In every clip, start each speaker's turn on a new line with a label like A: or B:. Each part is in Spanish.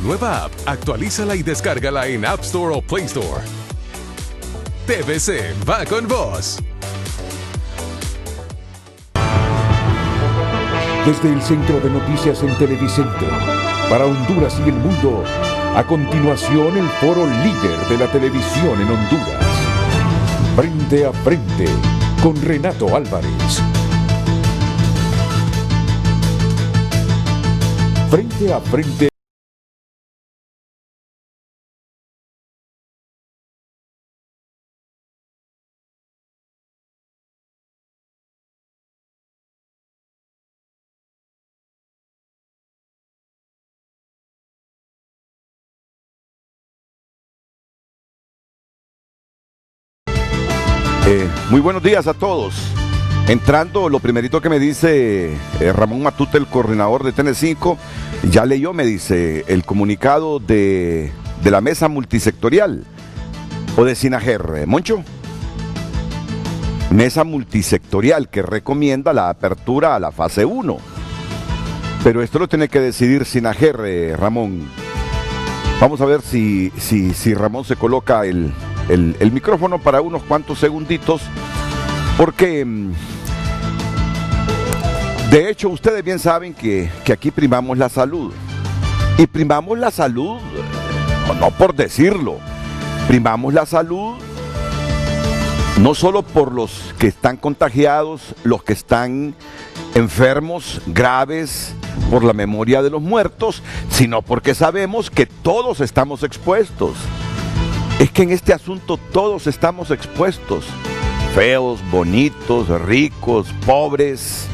A: Nueva app. Actualízala y descárgala en App Store o Play Store. TVC va con vos.
B: Desde el Centro de Noticias en Televicentro, para Honduras y el mundo, a continuación el foro líder de la televisión en Honduras. Frente a frente, con Renato Álvarez. Frente a frente.
C: Muy buenos días a todos. Entrando, lo primerito que me dice Ramón Matute, el coordinador de TN5, ya leyó, me dice, el comunicado de la mesa multisectorial o de SINAGER, Moncho. Mesa multisectorial que recomienda la apertura a la fase 1. Pero esto lo tiene que decidir SINAGER, Ramón. Vamos a ver si Ramón se coloca el micrófono para unos cuantos segunditos, porque de hecho ustedes bien saben que aquí primamos la salud, y primamos la salud, no por decirlo, primamos la salud no solo por los que están contagiados, los que están enfermos, graves, por la memoria de los muertos, sino porque sabemos que todos estamos expuestos. Es que en este asunto todos estamos expuestos, feos, bonitos, ricos, pobres,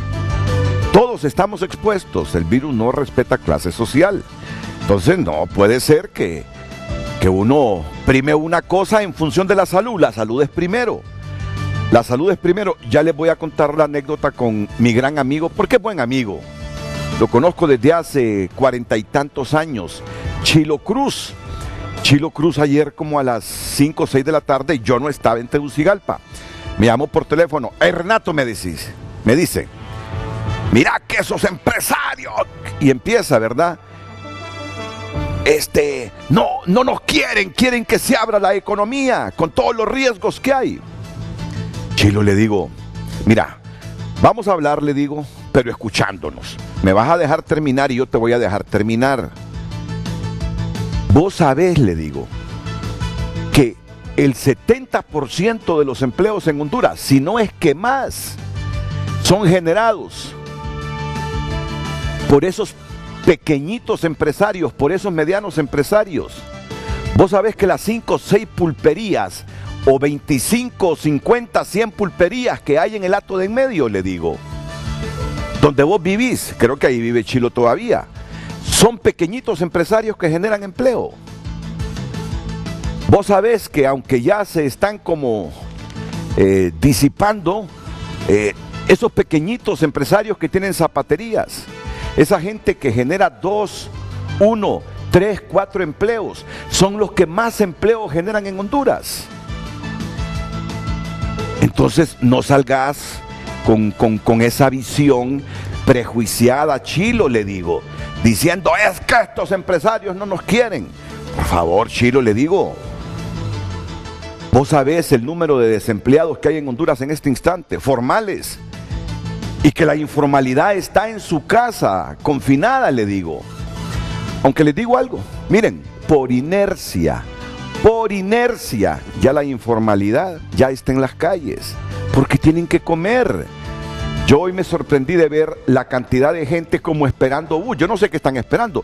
C: todos estamos expuestos. El virus no respeta clase social. Entonces no puede ser que uno prime una cosa en función de la salud. La salud es primero. La salud es primero. Ya les voy a contar la anécdota con mi gran amigo, porque es buen amigo. Lo conozco desde hace 40 y tantos años, Chilo Cruz. Chilo Cruz ayer como a las 5 o 6 de la tarde, yo no estaba en Tegucigalpa. Me llamó por teléfono. Renato, me dice, mira que esos empresarios. Y empieza, ¿verdad? No nos quieren que se abra la economía con todos los riesgos que hay. Chilo, le digo, mira, vamos a hablar, le digo, pero escuchándonos. Me vas a dejar terminar y yo te voy a dejar terminar. Vos sabés, le digo, que el 70% de los empleos en Honduras, si no es que más, son generados por esos pequeñitos empresarios, por esos medianos empresarios. Vos sabés que las 5 o 6 pulperías, o 25, 50, 100 pulperías que hay en el Hato de en medio, le digo, donde vos vivís, creo que ahí vive Chilo todavía, son pequeñitos empresarios que generan empleo. Vos sabés que aunque ya se están como disipando esos pequeñitos empresarios que tienen zapaterías, esa gente que genera 2, 1, 3, 4 empleos, son los que más empleo generan en Honduras. Entonces no salgas con esa visión prejuiciada, Chilo, le digo, diciendo, es que estos empresarios no nos quieren. Por favor, Chilo, le digo, vos sabés el número de desempleados que hay en Honduras en este instante, formales, y que la informalidad está en su casa, confinada, le digo. Aunque les digo algo, miren, por inercia, ya la informalidad ya está en las calles, porque tienen que comer. Yo hoy me sorprendí de ver la cantidad de gente como esperando bus. Yo no sé qué están esperando.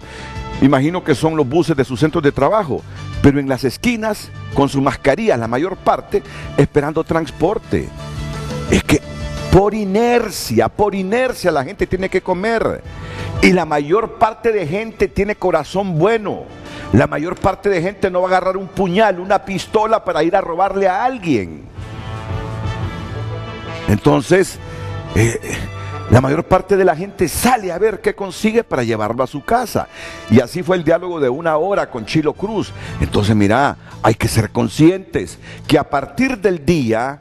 C: Imagino que son los buses de sus centros de trabajo, pero en las esquinas, con sus mascarillas, la mayor parte, esperando transporte. Es que por inercia la gente tiene que comer. Y la mayor parte de gente tiene corazón bueno. La mayor parte de gente no va a agarrar un puñal, una pistola para ir a robarle a alguien. Entonces, la mayor parte de la gente sale a ver qué consigue para llevarlo a su casa. Y así fue el diálogo de 1 hora con Chilo Cruz. Entonces, mira, hay que ser conscientes que a partir del día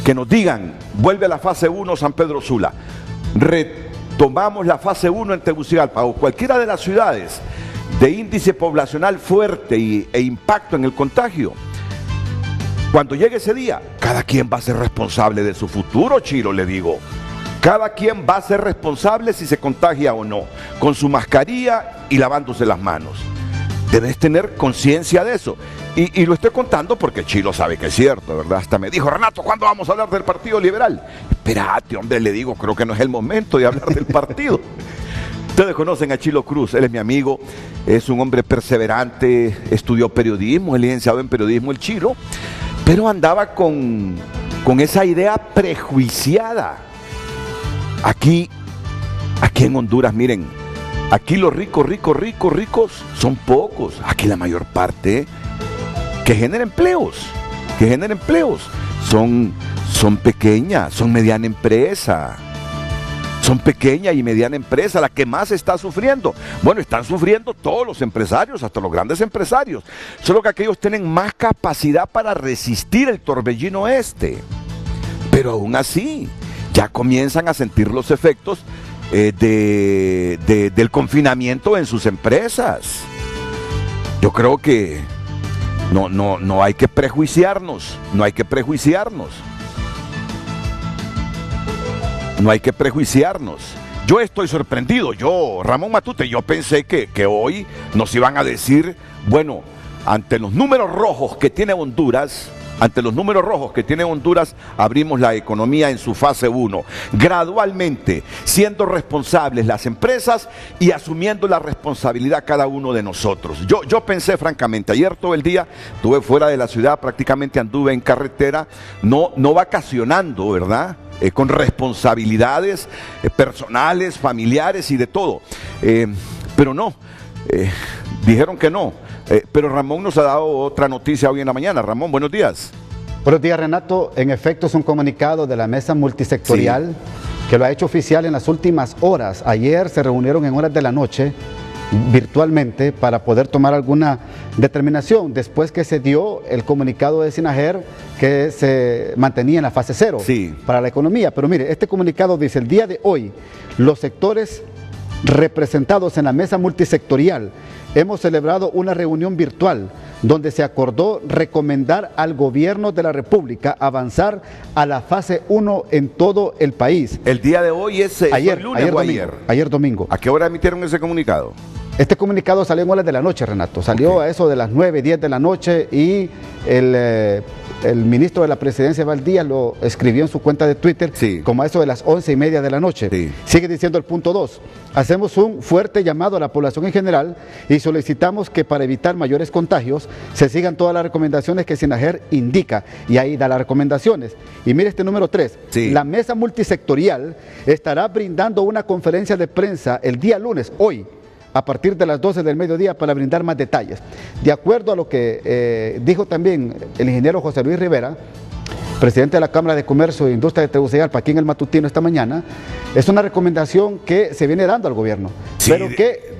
C: que nos digan, vuelve a la fase 1 San Pedro Sula, retomamos la fase 1 en Tegucigalpa o cualquiera de las ciudades de índice poblacional fuerte e impacto en el contagio. Cuando llegue ese día, cada quien va a ser responsable de su futuro, Chiro, le digo. Cada quien va a ser responsable si se contagia o no, con su mascarilla y lavándose las manos. Debes tener conciencia de eso. Y lo estoy contando porque Chilo sabe que es cierto, ¿verdad? Hasta me dijo, Renato, ¿cuándo vamos a hablar del Partido Liberal? Espérate, hombre, le digo, creo que no es el momento de hablar del partido. Ustedes conocen a Chilo Cruz, él es mi amigo, es un hombre perseverante, estudió periodismo, es licenciado en periodismo el Chilo, pero andaba con esa idea prejuiciada. Aquí en Honduras, miren, aquí los ricos son pocos. Aquí la mayor parte que genera empleos, son pequeñas, son mediana empresa. Son pequeña y mediana empresa la que más está sufriendo. Bueno, están sufriendo todos los empresarios, hasta los grandes empresarios. Solo que aquellos tienen más capacidad para resistir el torbellino este. Pero aún así, ya comienzan a sentir los efectos del confinamiento en sus empresas. Yo creo que no hay que prejuiciarnos, no hay que prejuiciarnos. Yo estoy sorprendido, Ramón Matute, yo pensé que hoy nos iban a decir, bueno, ante los números rojos que tiene Honduras, abrimos la economía en su fase 1, gradualmente, siendo responsables las empresas y asumiendo la responsabilidad cada uno de nosotros. Yo pensé francamente, ayer todo el día estuve fuera de la ciudad, prácticamente anduve en carretera, no vacacionando, ¿verdad? Con responsabilidades personales, familiares y de todo. Pero no, dijeron que no. Pero Ramón nos ha dado otra noticia hoy en la mañana. Ramón, buenos días.
D: Buenos días, Renato. En efecto, es un comunicado de la mesa multisectorial que lo ha hecho oficial en las últimas horas. Ayer se reunieron en horas de la noche virtualmente para poder tomar alguna determinación después que se dio el comunicado de SINAGER que se mantenía en la fase 0 para la economía. Pero mire, este comunicado dice, el día de hoy los sectores representados en la mesa multisectorial hemos celebrado una reunión virtual donde se acordó recomendar al gobierno de la República avanzar a la fase 1 en todo el país.
C: El día de hoy es
D: ayer,
C: lunes
D: ayer
C: o
D: domingo,
C: ayer.
D: Ayer domingo.
C: ¿A qué hora emitieron ese comunicado?
D: Este comunicado salió en horas de la noche, Renato. Salió a eso de las 9, 10 de la noche y el ministro de la Presidencia, Valdía, lo escribió en su cuenta de Twitter como a eso de las 11:30 de la noche. Sigue diciendo el punto 2. Hacemos un fuerte llamado a la población en general y solicitamos que para evitar mayores contagios se sigan todas las recomendaciones que SINAGER indica. Y ahí da las recomendaciones. Y mire este número 3. La mesa multisectorial estará brindando una conferencia de prensa el día lunes, hoy, a partir de las 12 del mediodía para brindar más detalles. De acuerdo a lo que dijo también el ingeniero José Luis Rivera, presidente de la Cámara de Comercio e Industria de Tegucigalpa, aquí en el Matutino esta mañana, es una recomendación que se viene dando al gobierno,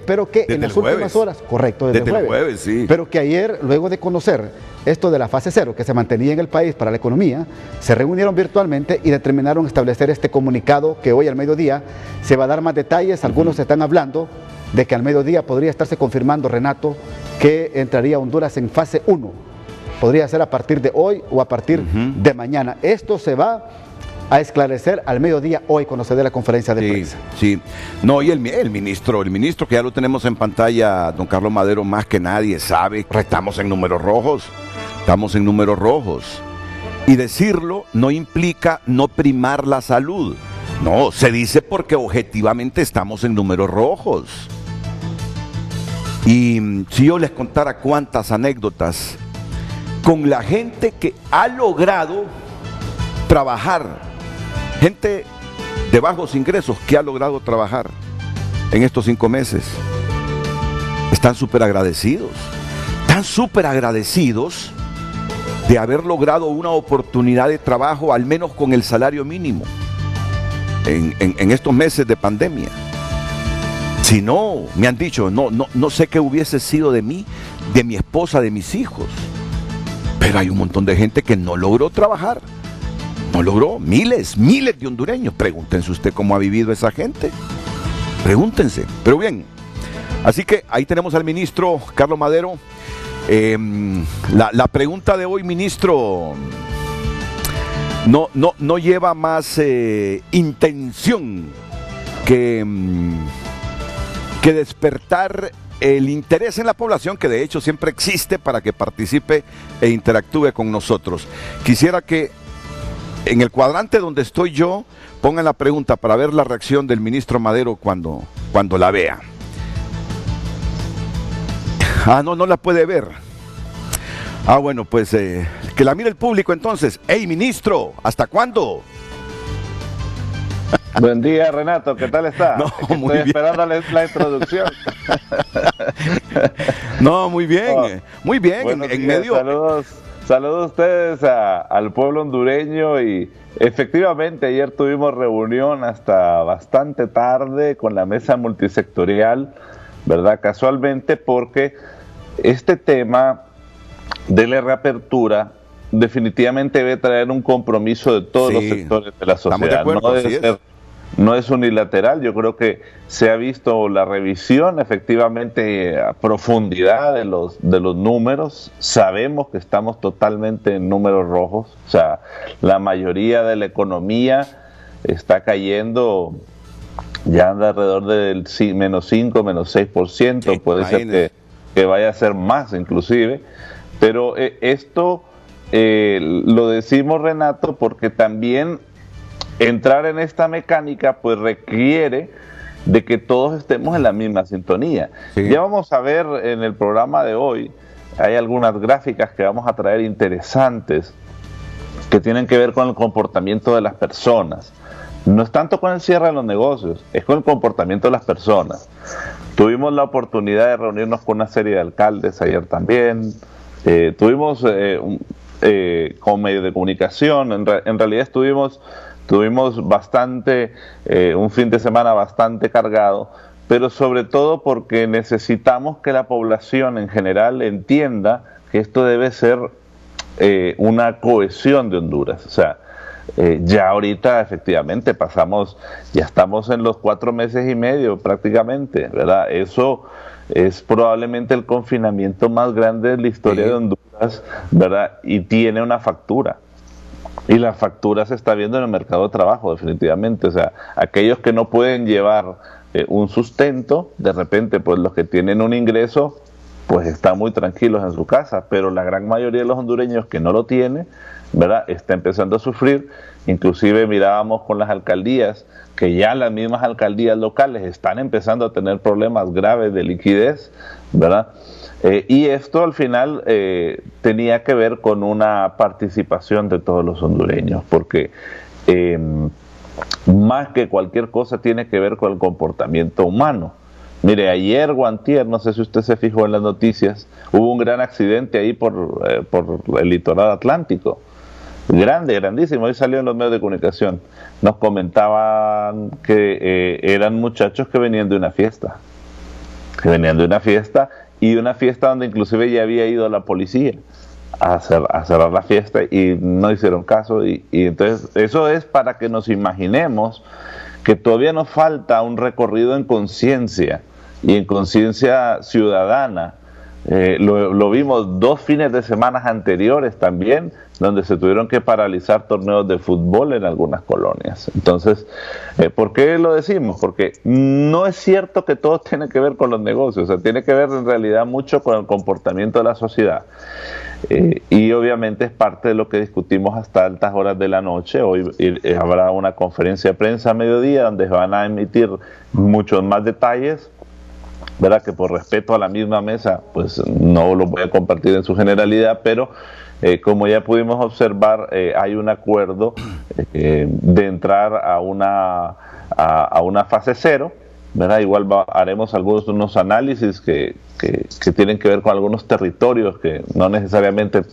D: pero que en las últimas horas, correcto, desde el jueves, pero que ayer, luego de conocer esto de la fase 0 que se mantenía en el país para la economía, se reunieron virtualmente y determinaron establecer este comunicado que hoy al mediodía se va a dar más detalles. Algunos están hablando de que al mediodía podría estarse confirmando, Renato, que entraría Honduras en fase 1. Podría ser a partir de hoy o a partir de mañana. Esto se va a esclarecer al mediodía hoy cuando se dé la conferencia de prensa.
C: No, y el ministro que ya lo tenemos en pantalla, don Carlos Madero, más que nadie sabe que estamos en números rojos. Y decirlo no implica no primar la salud. No, se dice porque objetivamente estamos en números rojos. Y si yo les contara cuántas anécdotas con la gente que ha logrado trabajar, gente de bajos ingresos que ha logrado trabajar en estos 5 meses, están súper agradecidos de haber logrado una oportunidad de trabajo, al menos con el salario mínimo, en estos meses de pandemia. Si no, me han dicho, no sé qué hubiese sido de mí, de mi esposa, de mis hijos. Pero hay un montón de gente que no logró trabajar. No logró, miles de hondureños. Pregúntense usted cómo ha vivido esa gente. Pregúntense. Pero bien, Así que ahí tenemos al ministro Carlos Madero. La pregunta de hoy, ministro, no lleva más intención que despertar el interés en la población, que de hecho siempre existe para que participe e interactúe con nosotros. Quisiera que en el cuadrante donde estoy yo pongan la pregunta para ver la reacción del ministro Madero cuando la vea. No la puede ver. Bueno, pues que la mire el público entonces. ¡Hey, ministro! ¿Hasta cuándo?
E: Buen día, Renato, ¿qué tal está?
C: Estoy
E: esperando la introducción.
C: Muy bien, muy bien. En medio.
E: Saludos a ustedes al pueblo hondureño, y efectivamente ayer tuvimos reunión hasta bastante tarde con la mesa multisectorial, ¿verdad? Casualmente, porque este tema de la reapertura definitivamente debe traer un compromiso de todos los sectores de la sociedad.
C: Estamos de acuerdo,
E: no es unilateral. Yo creo que se ha visto la revisión efectivamente a profundidad de los números. Sabemos que estamos totalmente en números rojos. O sea, la mayoría de la economía está cayendo, ya anda alrededor del menos 5, menos 6%. Puede ser que vaya a ser más inclusive. Pero esto lo decimos, Renato, porque también entrar en esta mecánica pues requiere de que todos estemos en la misma sintonía. Ya vamos a ver en el programa de hoy, hay algunas gráficas que vamos a traer interesantes que tienen que ver con el comportamiento de las personas. No es tanto con el cierre de los negocios, es con el comportamiento de las personas. Tuvimos la oportunidad de reunirnos con una serie de alcaldes ayer también. Tuvimos con medios de comunicación, en realidad tuvimos bastante, un fin de semana bastante cargado, pero sobre todo porque necesitamos que la población en general entienda que esto debe ser una cohesión de Honduras. O sea, ya ahorita efectivamente ya estamos en los 4 meses y medio prácticamente, ¿verdad? Eso es probablemente el confinamiento más grande de la historia de Honduras, ¿verdad? Y tiene una factura. Y la factura se está viendo en el mercado de trabajo, definitivamente. O sea, aquellos que no pueden llevar un sustento, de repente, pues los que tienen un ingreso, pues están muy tranquilos en su casa. Pero la gran mayoría de los hondureños que no lo tienen, ¿verdad?, está empezando a sufrir. Inclusive mirábamos con las alcaldías, que ya las mismas alcaldías locales están empezando a tener problemas graves de liquidez, ¿verdad? Y esto al final tenía que ver con una participación de todos los hondureños, porque más que cualquier cosa tiene que ver con el comportamiento humano. Mire, ayer o antier, no sé si usted se fijó en las noticias, hubo un gran accidente ahí por el litoral atlántico. Grandísimo, hoy salió en los medios de comunicación. Nos comentaban que eran muchachos que venían de una fiesta. Y una fiesta donde inclusive ya había ido la policía a cerrar la fiesta y no hicieron caso. Y entonces eso es para que nos imaginemos que todavía nos falta un recorrido en conciencia y en conciencia ciudadana. Lo vimos 2 fines de semana anteriores también, donde se tuvieron que paralizar torneos de fútbol en algunas colonias. Entonces, ¿por qué lo decimos? Porque no es cierto que todo tiene que ver con los negocios, o sea, tiene que ver en realidad mucho con el comportamiento de la sociedad. Y obviamente es parte de lo que discutimos hasta altas horas de la noche. Hoy habrá una conferencia de prensa a mediodía donde van a emitir muchos más detalles, ¿verdad? Que por respeto a la misma mesa, pues no lo voy a compartir en su generalidad, pero como ya pudimos observar, hay un acuerdo de entrar a una fase 0, ¿verdad? Igual haremos unos análisis que tienen que ver con algunos territorios que no necesariamente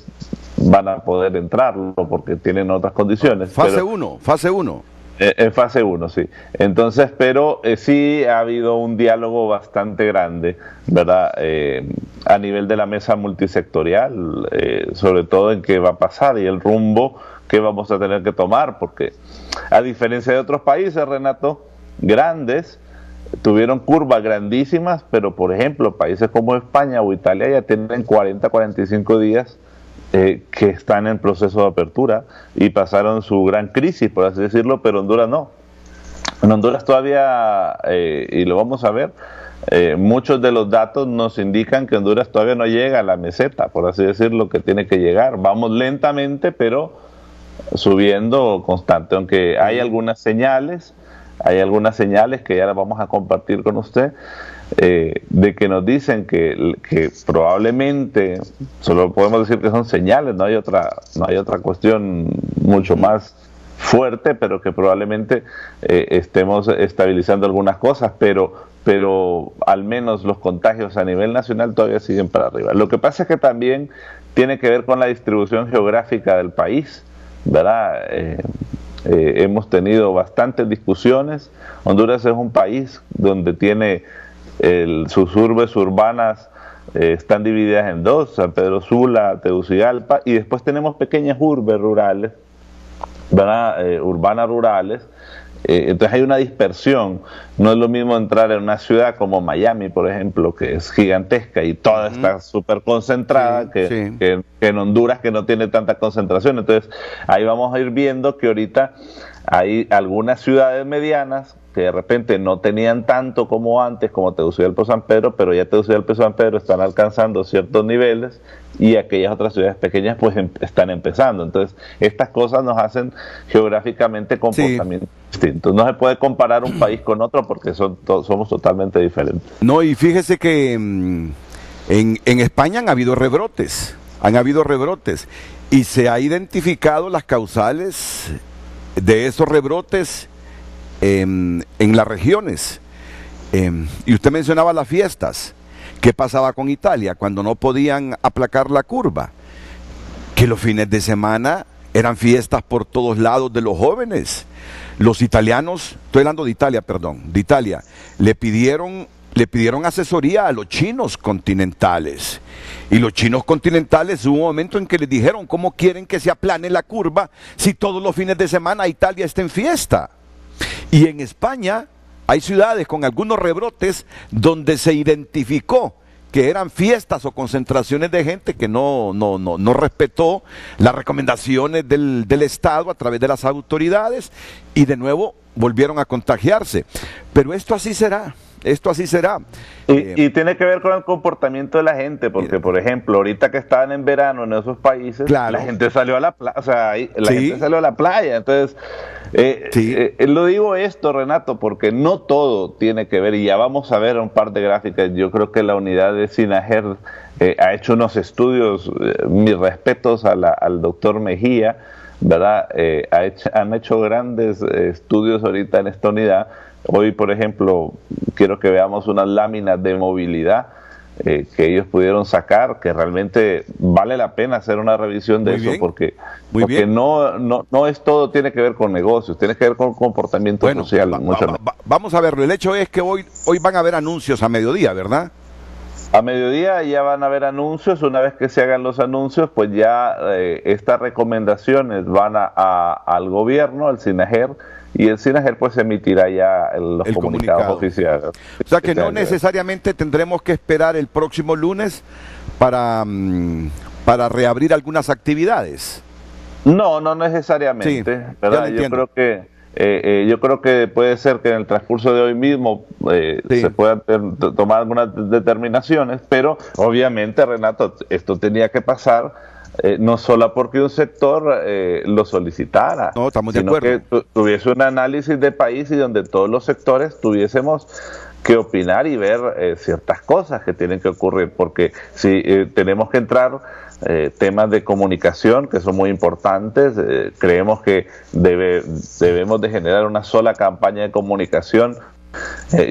E: van a poder entrarlo porque tienen otras condiciones.
C: Fase 1.
E: En fase 1, sí. Entonces, pero sí ha habido un diálogo bastante grande, ¿verdad? A nivel de la mesa multisectorial, sobre todo en qué va a pasar y el rumbo que vamos a tener que tomar, porque a diferencia de otros países, Renato, grandes, tuvieron curvas grandísimas, pero por ejemplo, países como España o Italia ya tienen 40, 45 días que están en proceso de apertura y pasaron su gran crisis, por así decirlo, pero Honduras no. En Honduras todavía, y lo vamos a ver, muchos de los datos nos indican que Honduras todavía no llega a la meseta, por así decirlo, que tiene que llegar. Vamos lentamente, pero subiendo constante, aunque hay algunas señales que ya las vamos a compartir con usted, de que nos dicen que probablemente, solo podemos decir que son señales, no hay otra cuestión mucho más fuerte, pero que probablemente estemos estabilizando algunas cosas, pero al menos los contagios a nivel nacional todavía siguen para arriba. Lo que pasa es que también tiene que ver con la distribución geográfica del país, ¿verdad? Hemos tenido bastantes discusiones. Honduras es un país donde tiene sus urbes urbanas están divididas en dos: San Pedro Sula, Tegucigalpa, y después tenemos pequeñas urbes rurales, ¿verdad? Urbanas rurales. Entonces hay una dispersión. No es lo mismo entrar en una ciudad como Miami, por ejemplo, que es gigantesca y toda está súper concentrada, que en Honduras, que no tiene tanta concentración. Entonces ahí vamos a ir viendo que ahorita hay algunas ciudades medianas que de repente no tenían tanto como antes, como Tegucigalpa o San Pedro, pero ya Tegucigalpa y San Pedro están alcanzando ciertos niveles y aquellas otras ciudades pequeñas pues están empezando. Entonces estas cosas nos hacen geográficamente comportamientos distintos. No se puede comparar un país con otro porque somos totalmente diferentes.
C: No, y fíjese que en España han habido rebrotes, y se ha identificado las causales de esos rebrotes en las regiones. Y usted mencionaba las fiestas. ¿Qué pasaba con Italia cuando no podían aplacar la curva? Que los fines de semana eran fiestas por todos lados de los jóvenes. Los italianos, estoy hablando de Italia, le pidieron asesoría a los chinos continentales. Y los chinos continentales hubo un momento en que les dijeron: ¿cómo quieren que se aplane la curva si todos los fines de semana Italia está en fiesta? Y en España hay ciudades con algunos rebrotes donde se identificó que eran fiestas o concentraciones de gente que no respetó las recomendaciones del Estado a través de las autoridades, y de nuevo volvieron a contagiarse. Pero esto así será. Y
E: tiene que ver con el comportamiento de la gente, porque por ejemplo, ahorita que estaban en verano en esos países, claro, la gente salió a la playa, gente salió a la playa. Entonces, lo digo esto, Renato, porque no todo tiene que ver, y ya vamos a ver un par de gráficas. Yo creo que la unidad de SINAGER ha hecho unos estudios, mis respetos al doctor Mejía, ¿verdad? Han hecho grandes estudios ahorita en esta unidad. Hoy, por ejemplo, quiero que veamos unas láminas de movilidad que ellos pudieron sacar, que realmente vale la pena hacer una revisión de eso, porque no es todo tiene que ver con negocios, tiene que ver con comportamiento social.
C: Vamos a verlo. El hecho es que hoy van a haber anuncios a mediodía, ¿verdad?
E: A mediodía ya van a haber anuncios. Una vez que se hagan los anuncios, pues ya estas recomendaciones van al gobierno, al SINAGER, y el SINAGER pues emitirá ya los comunicados oficiales.
C: O sea que no necesariamente tendremos que esperar el próximo lunes para reabrir algunas actividades.
E: No necesariamente, sí, ¿verdad? Yo creo que puede ser que en el transcurso de hoy mismo se puedan tomar algunas determinaciones, pero obviamente, Renato, esto tenía que pasar no solo porque un sector lo solicitara, sino que tuviese un análisis de país y donde todos los sectores tuviésemos que opinar y ver ciertas cosas que tienen que ocurrir, porque si tenemos que entrar temas de comunicación que son muy importantes. Creemos que debemos de generar una sola campaña de comunicación.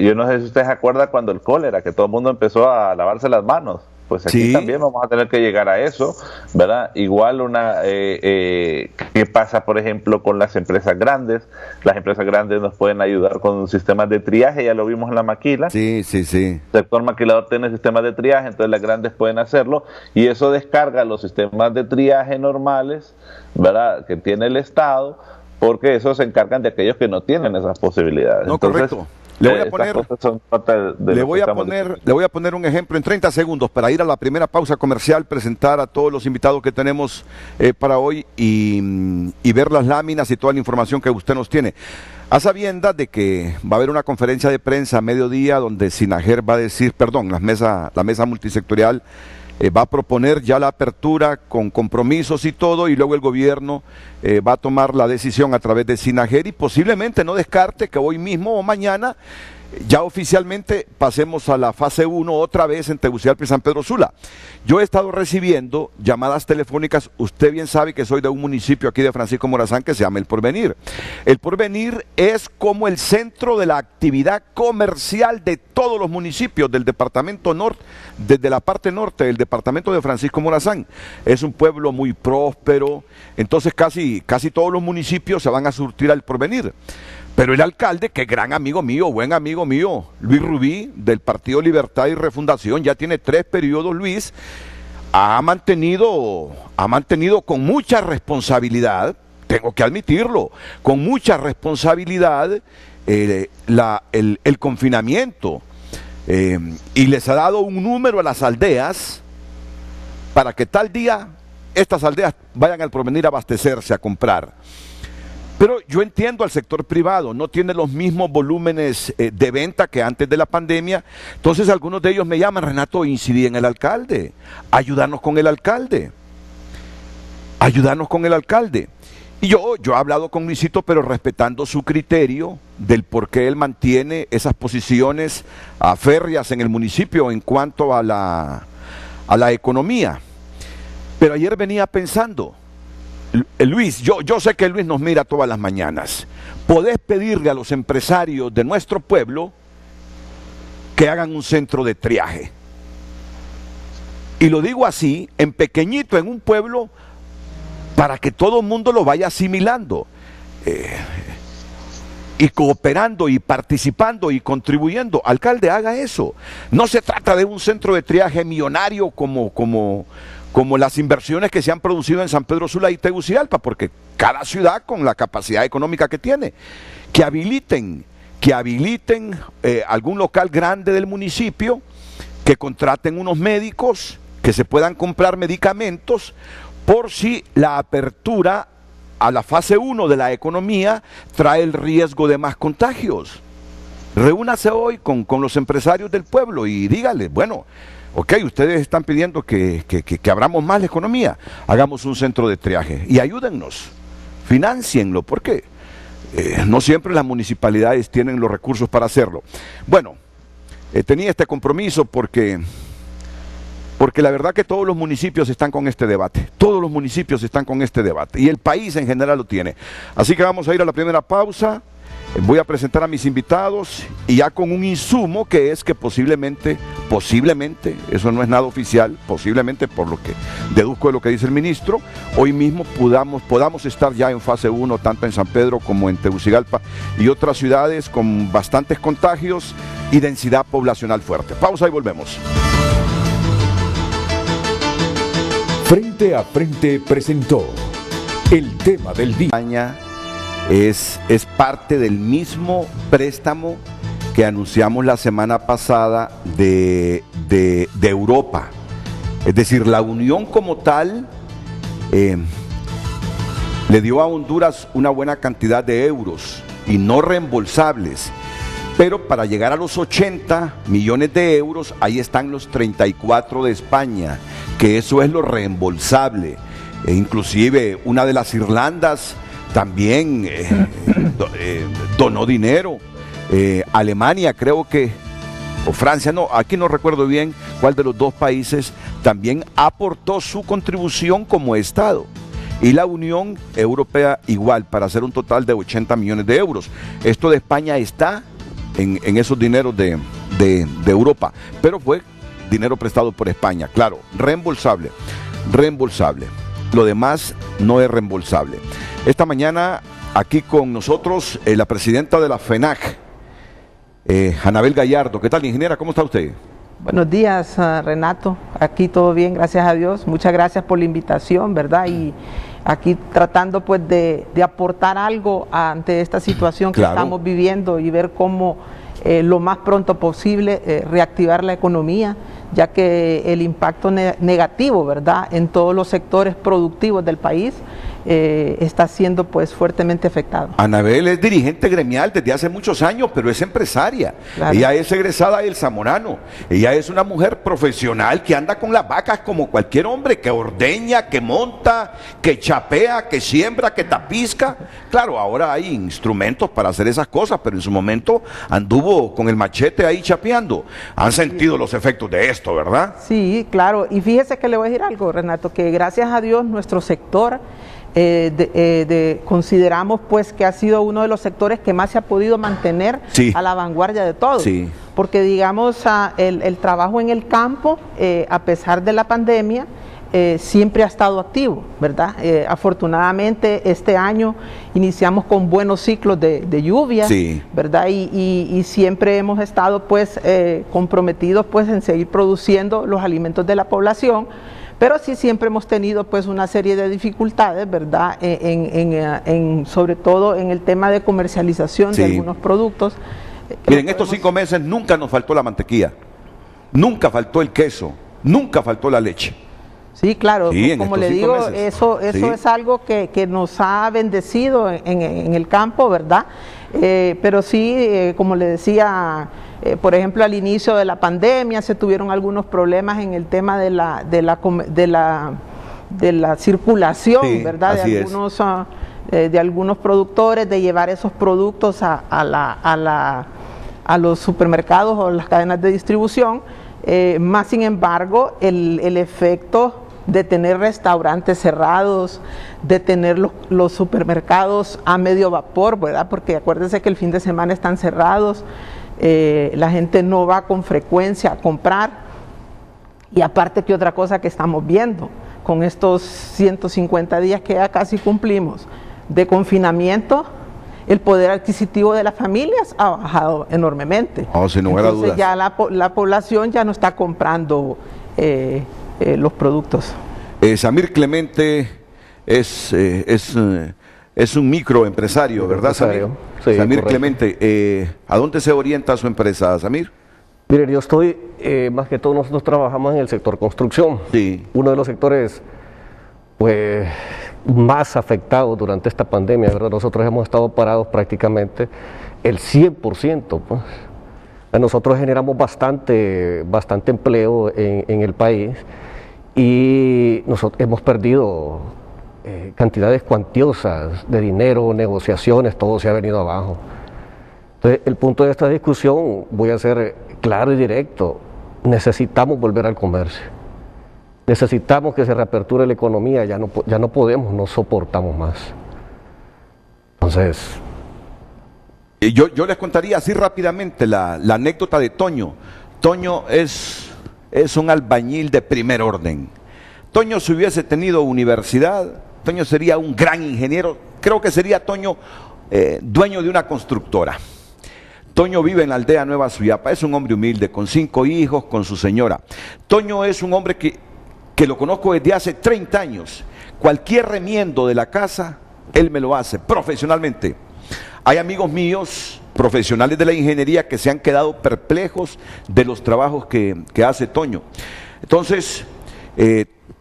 E: Yo no sé si ustedes se acuerdan cuando el cólera, que todo el mundo empezó a lavarse las manos. Pues aquí también vamos a tener que llegar a eso, ¿verdad? Igual ¿qué pasa, por ejemplo, con las empresas grandes? Las empresas grandes nos pueden ayudar con sistemas de triaje, ya lo vimos en la maquila. Sí. El sector maquilador tiene sistemas de triaje, entonces las grandes pueden hacerlo, y eso descarga los sistemas de triaje normales, ¿verdad?, que tiene el Estado, porque esos se encargan de aquellos que no tienen esas posibilidades.
C: Entonces, correcto. Le voy a poner un ejemplo en 30 segundos para ir a la primera pausa comercial, presentar a todos los invitados que tenemos para hoy y ver las láminas y toda la información que usted nos tiene. A sabiendas de que va a haber una conferencia de prensa a mediodía donde Sinajer va a decir, la mesa multisectorial va a proponer ya la apertura con compromisos y todo, y luego el gobierno va a tomar la decisión a través de Sinajer y posiblemente no descarte que hoy mismo o mañana ya oficialmente pasemos a la fase 1 otra vez en Tegucigalpa y San Pedro Sula. Yo he estado recibiendo llamadas telefónicas, usted bien sabe que soy de un municipio aquí de Francisco Morazán que se llama El Porvenir. El Porvenir es como el centro de la actividad comercial de todos los municipios del departamento norte, desde la parte norte del departamento de Francisco Morazán. Es un pueblo muy próspero, entonces casi todos los municipios se van a surtir al Porvenir. Pero el alcalde, que gran amigo mío, buen amigo mío, Luis Rubí, del Partido Libertad y Refundación, ya tiene 3 periodos, Luis, ha mantenido con mucha responsabilidad, tengo que admitirlo, con mucha responsabilidad el confinamiento, y les ha dado un número a las aldeas para que tal día estas aldeas vayan al Porvenir a abastecerse, a comprar. Pero yo entiendo al sector privado, no tiene los mismos volúmenes de venta que antes de la pandemia, entonces algunos de ellos me llaman, Renato, incidí en el alcalde, ayúdanos con el alcalde. Y yo he hablado con Luisito, pero respetando su criterio del por qué él mantiene esas posiciones férreas en el municipio en cuanto a la economía. Pero ayer venía pensando, Luis, yo sé que Luis nos mira todas las mañanas. Podés pedirle a los empresarios de nuestro pueblo que hagan un centro de triaje. Y lo digo así, en pequeñito, en un pueblo, para que todo el mundo lo vaya asimilando. Y cooperando y participando y contribuyendo. Alcalde, haga eso. No se trata de un centro de triaje millonario como las inversiones que se han producido en San Pedro Sula y Tegucigalpa, porque cada ciudad con la capacidad económica que tiene, que habiliten algún local grande del municipio, que contraten unos médicos, que se puedan comprar medicamentos, por si la apertura a la fase 1 de la economía trae el riesgo de más contagios. Reúnase hoy con los empresarios del pueblo y dígale, bueno, ok, ustedes están pidiendo que abramos más la economía, hagamos un centro de triaje y ayúdennos, financienlo, porque no siempre las municipalidades tienen los recursos para hacerlo. Bueno, tenía este compromiso porque la verdad que todos los municipios están con este debate, y el país en general lo tiene. Así que vamos a ir a la primera pausa. Voy a presentar a mis invitados y ya con un insumo que es que posiblemente, eso no es nada oficial, posiblemente por lo que deduzco de lo que dice el ministro, hoy mismo podamos estar ya en fase 1, tanto en San Pedro como en Tegucigalpa y otras ciudades con bastantes contagios y densidad poblacional fuerte. Pausa y volvemos.
B: Frente a Frente presentó el tema del día.
C: Es parte del mismo préstamo que anunciamos la semana pasada de Europa. Es decir, la Unión como tal le dio a Honduras una buena cantidad de euros y no reembolsables. Pero para llegar a los 80 millones de euros, ahí están los 34 de España, que eso es lo reembolsable. Inclusive una de las Irlandas también donó dinero. Alemania creo que, o Francia, no, aquí no recuerdo bien cuál de los dos países, también aportó su contribución como Estado. Y la Unión Europea igual, para hacer un total de 80 millones de euros. Esto de España está en esos dineros de Europa, pero fue dinero prestado por España, claro, reembolsable. Lo demás no es reembolsable. Esta mañana aquí con nosotros la presidenta de la FENAC, Anabel Gallardo. ¿Qué tal, ingeniera? ¿Cómo está usted?
F: Buenos días, Renato. Aquí todo bien, gracias a Dios. Muchas gracias por la invitación, ¿verdad? Y aquí tratando pues de aportar algo ante esta situación que estamos viviendo y ver cómo lo más pronto posible reactivar la economía, ya que el impacto negativo, ¿verdad?, en todos los sectores productivos del país está siendo pues fuertemente afectado.
C: Anabel es dirigente gremial desde hace muchos años, pero es empresaria. Claro. Ella es egresada del Zamorano. Ella es una mujer profesional que anda con las vacas como cualquier hombre, que ordeña, que monta, que chapea, que siembra, que tapizca. Claro, ahora hay instrumentos para hacer esas cosas, pero en su momento anduvo con el machete ahí chapeando. Han sentido los efectos de esto, ¿verdad?
F: Sí, claro. Y fíjese que le voy a decir algo, Renato, que gracias a Dios nuestro sector consideramos pues que ha sido uno de los sectores que más se ha podido mantener a la vanguardia de todo, porque digamos el trabajo en el campo, a pesar de la pandemia, siempre ha estado activo, ¿verdad? Afortunadamente este año iniciamos con buenos ciclos de lluvia, ¿verdad? Y siempre hemos estado pues comprometidos pues en seguir produciendo los alimentos de la población. Pero sí siempre hemos tenido pues una serie de dificultades, ¿verdad? Sobre todo en el tema de comercialización de algunos productos.
C: Miren, estos 5 meses nunca nos faltó la mantequilla, nunca faltó el queso, nunca faltó la leche.
F: Sí, claro, como le digo, eso es algo que nos ha bendecido en el campo, ¿verdad? Pero sí, como le decía, por ejemplo, al inicio de la pandemia se tuvieron algunos problemas en el tema de la circulación, ¿verdad? De algunos productores, de llevar esos productos a los supermercados o las cadenas de distribución. Más sin embargo, el efecto de tener restaurantes cerrados, de tener los supermercados a medio vapor, ¿verdad? Porque acuérdense que el fin de semana están cerrados, la gente no va con frecuencia a comprar, y aparte que otra cosa que estamos viendo, con estos 150 días que ya casi cumplimos de confinamiento, el poder adquisitivo de las familias ha bajado enormemente.
C: Sin lugar a dudas.
F: Entonces ya la población ya no está comprando los productos.
C: Samir Clemente es un microempresario, ¿verdad, Samir?
G: Sí,
C: Samir
G: correcto.
C: Clemente, ¿a dónde se orienta su empresa, Samir?
G: Miren, yo estoy, más que todo nosotros trabajamos en el sector construcción.
C: Sí.
G: Uno de los sectores pues más afectados durante esta pandemia, ¿verdad? Nosotros hemos estado parados prácticamente el 100%, pues. Nosotros generamos bastante empleo en el país, y nosotros hemos perdido cantidades cuantiosas de dinero, negociaciones, todo se ha venido abajo. Entonces, el punto de esta discusión, voy a ser claro y directo: necesitamos volver al comercio, necesitamos que se reaperture la economía, ya no podemos, no soportamos más. Entonces,
C: yo les contaría así rápidamente la anécdota de Toño. Toño es un albañil de primer orden. Toño, si hubiese tenido universidad, Toño sería un gran ingeniero. Creo que sería Toño dueño de una constructora. Toño vive en la aldea Nueva Suyapa, es un hombre humilde, con 5 hijos, con su señora. Toño es un hombre que lo conozco desde hace 30 años. Cualquier remiendo de la casa, él me lo hace profesionalmente. Hay amigos míos, profesionales de la ingeniería, que se han quedado perplejos de los trabajos que hace Toño. Entonces,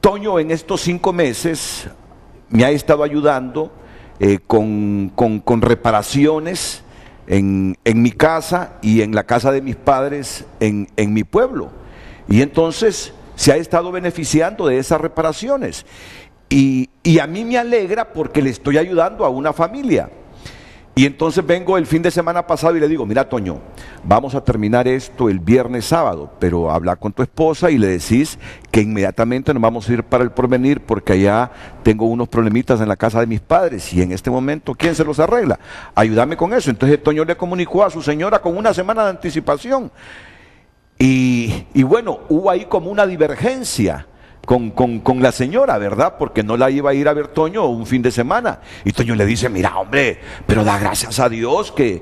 C: Toño en estos 5 meses me ha estado ayudando con reparaciones en mi casa y en la casa de mis padres en mi pueblo. Y entonces se ha estado beneficiando de esas reparaciones. Y a mí me alegra porque le estoy ayudando a una familia. Y entonces vengo el fin de semana pasado y le digo: mira, Toño, vamos a terminar esto el viernes sábado, pero habla con tu esposa y le decís que inmediatamente nos vamos a ir para el Porvenir, porque allá tengo unos problemitas en la casa de mis padres y en este momento, ¿quién se los arregla? Ayúdame con eso. Entonces Toño le comunicó a su señora con una semana de anticipación. Y bueno, hubo ahí como una divergencia con la señora, ¿verdad? Porque no la iba a ir a ver Toño un fin de semana. Y Toño le dice: mira, hombre, pero da gracias a Dios que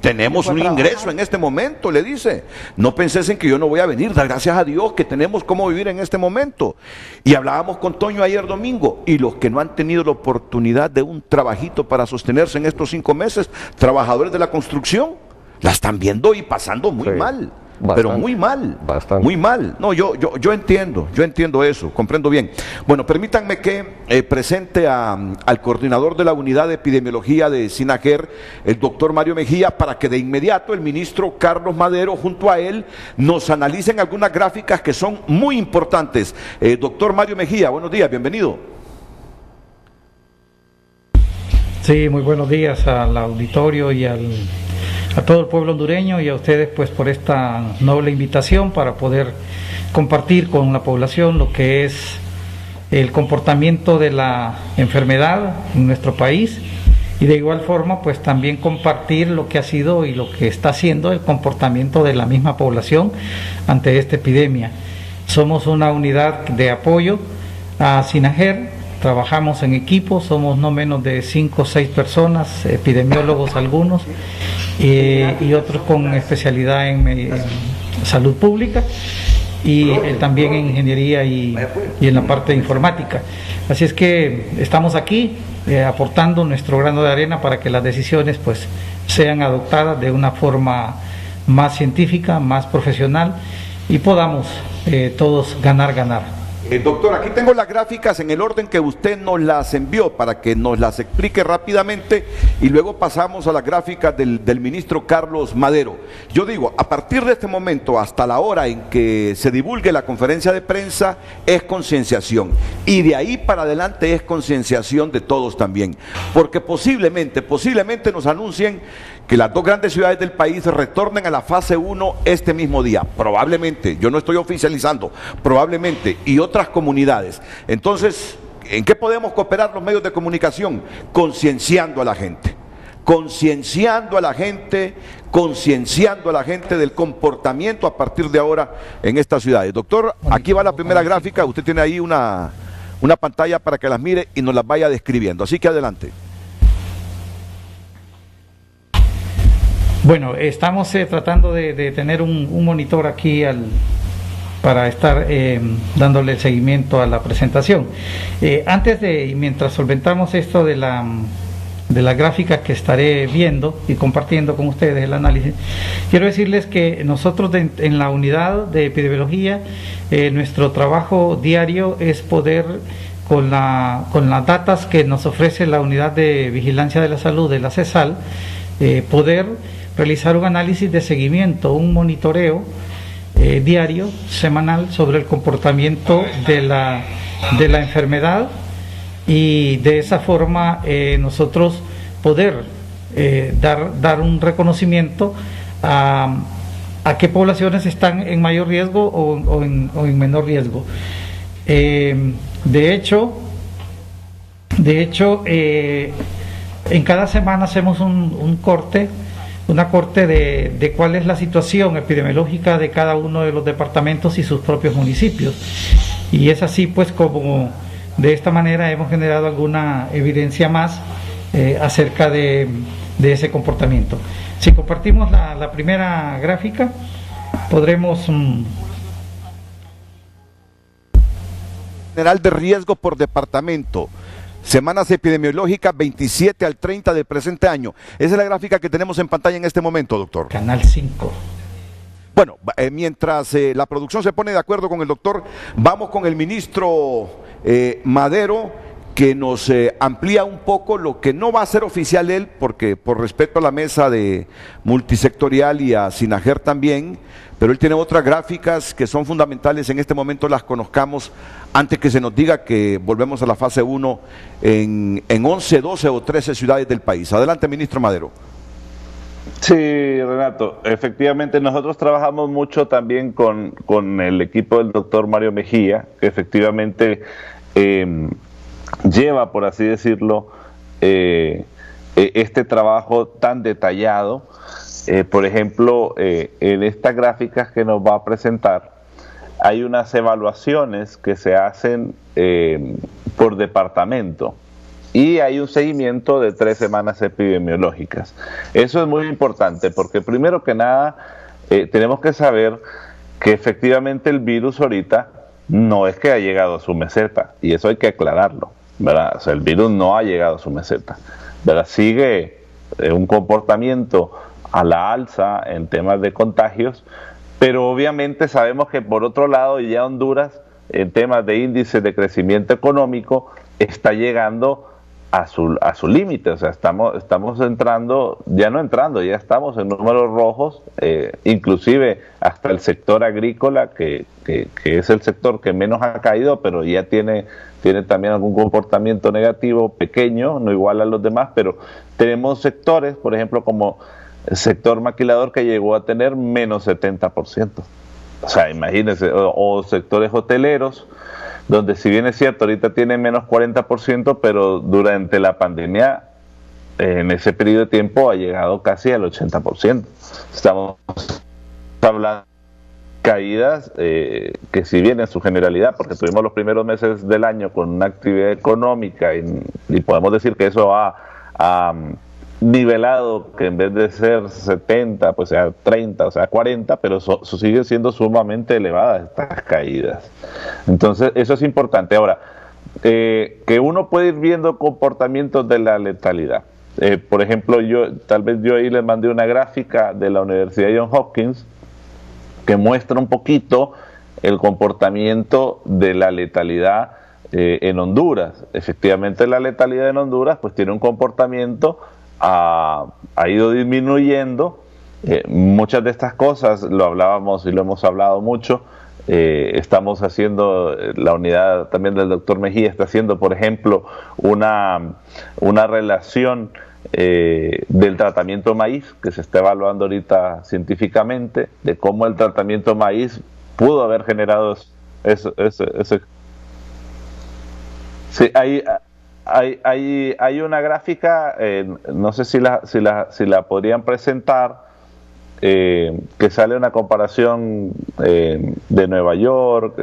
C: tenemos un ingreso en este momento, le dice. No penses en que yo no voy a venir, da gracias a Dios que tenemos cómo vivir en este momento. Y hablábamos con Toño ayer domingo, y los que no han tenido la oportunidad de un trabajito para sostenerse en estos 5 meses, trabajadores de la construcción, la están viendo y pasando muy mal.
G: Bastante,
C: pero muy mal,
G: bastante.
C: muy mal. No, yo entiendo eso, comprendo bien. Bueno, permítanme que presente al coordinador de la unidad de epidemiología de SINAGER, el doctor Mario Mejía, para que de inmediato el ministro Carlos Madero, junto a él, nos analicen algunas gráficas que son muy importantes. Doctor Mario Mejía, buenos días, bienvenido.
H: Sí, muy buenos días al auditorio y a todo el pueblo hondureño y a ustedes pues por esta noble invitación para poder compartir con la población lo que es el comportamiento de la enfermedad en nuestro país y de igual forma pues también compartir lo que ha sido y lo que está haciendo el comportamiento de la misma población ante esta epidemia. Somos una unidad de apoyo a SINAGER. Trabajamos en equipo, somos no menos de 5 o 6 personas, epidemiólogos algunos y otros con especialidad en salud pública y también en ingeniería y en la parte de informática. Así es que estamos aquí aportando nuestro grano de arena para que las decisiones pues sean adoptadas de una forma más científica, más profesional y podamos todos ganar.
C: Doctor, aquí tengo las gráficas en el orden que usted nos las envió para que nos las explique rápidamente y luego pasamos a las gráficas del ministro Carlos Madero. Yo digo, a partir de este momento hasta la hora en que se divulgue la conferencia de prensa es concienciación y de ahí para adelante es concienciación de todos también, porque posiblemente nos anuncien que las 2 grandes ciudades del país retornen a la fase 1 este mismo día, probablemente, yo no estoy oficializando, probablemente, y otras comunidades. Entonces, ¿en qué podemos cooperar los medios de comunicación? Concienciando a la gente, concienciando a la gente del comportamiento a partir de ahora en estas ciudades. Doctor, aquí va la primera gráfica, usted tiene ahí una pantalla para que las mire y nos las vaya describiendo, así que adelante.
H: Bueno, estamos tratando de tener un monitor aquí para estar dándole el seguimiento a la presentación. Mientras solventamos esto de las gráficas que estaré viendo y compartiendo con ustedes el análisis, quiero decirles que nosotros en la unidad de epidemiología, nuestro trabajo diario es poder, con las datas que nos ofrece la unidad de vigilancia de la salud de la CESAL, poder realizar un análisis de seguimiento, un monitoreo diario, semanal, sobre el comportamiento de la enfermedad y de esa forma nosotros poder dar un reconocimiento a qué poblaciones están en mayor riesgo o en menor riesgo. De hecho, en cada semana hacemos una corte de cuál es la situación epidemiológica de cada uno de los departamentos y sus propios municipios. Y es así pues como de esta manera hemos generado alguna evidencia más acerca de ese comportamiento. Si compartimos la primera gráfica, podremos...
C: General de riesgo por departamento. Semanas epidemiológicas 27 al 30 del presente año. Esa es la gráfica que tenemos en pantalla en este momento, doctor.
H: Canal 5.
C: Bueno, mientras la producción se pone de acuerdo con el doctor, vamos con el ministro Madero, que nos amplía un poco lo que no va a ser oficial él, porque por respeto a la mesa de multisectorial y a SINAGER también, pero él tiene otras gráficas que son fundamentales, en este momento las conozcamos antes que se nos diga que volvemos a la fase 1 en 11, 12 o 13 ciudades del país. Adelante, ministro Madero.
E: Sí, Renato, efectivamente nosotros trabajamos mucho también con el equipo del doctor Mario Mejía, que efectivamente lleva, por así decirlo, este trabajo tan detallado. Por ejemplo, en estas gráficas que nos va a presentar, hay unas evaluaciones que se hacen por departamento y hay un seguimiento de 3 semanas epidemiológicas. Eso es muy importante porque primero que nada tenemos que saber que efectivamente el virus ahorita no es que ha llegado a su meseta, y eso hay que aclararlo, ¿verdad? O sea, el virus no ha llegado a su meseta, ¿verdad? Sigue un comportamiento a la alza en temas de contagios, pero obviamente sabemos que por otro lado ya Honduras, en temas de índices de crecimiento económico, está llegando a su límite. O sea, estamos entrando, ya estamos en números rojos, inclusive hasta el sector agrícola, que es el sector que menos ha caído, pero ya tiene también algún comportamiento negativo pequeño, no igual a los demás, pero tenemos sectores, por ejemplo, como el sector maquilador, que llegó a tener menos 70%. O sea, imagínense, o sectores hoteleros, donde si bien es cierto, ahorita tiene menos 40%, pero durante la pandemia, en ese periodo de tiempo, ha llegado casi al 80%. Estamos hablando de caídas que, si bien en su generalidad, porque tuvimos los primeros meses del año con una actividad económica y podemos decir que eso ha nivelado, que en vez de ser 70, pues sea 30, o sea 40, pero siguen siendo sumamente elevadas estas caídas. Entonces, eso es importante. Ahora, que uno puede ir viendo comportamientos de la letalidad. Por ejemplo, tal vez yo ahí les mandé una gráfica de la Universidad de Johns Hopkins que muestra un poquito el comportamiento de la letalidad en Honduras. Efectivamente, la letalidad en Honduras pues tiene un comportamiento ha ido disminuyendo. Muchas de estas cosas lo hablábamos y lo hemos hablado mucho. Estamos haciendo, la unidad también del doctor Mejía está haciendo, por ejemplo, una relación del tratamiento maíz, que se está evaluando ahorita científicamente, de cómo el tratamiento maíz pudo haber generado eso. Sí, hay una gráfica, no sé si la podrían presentar, que sale una comparación de Nueva York,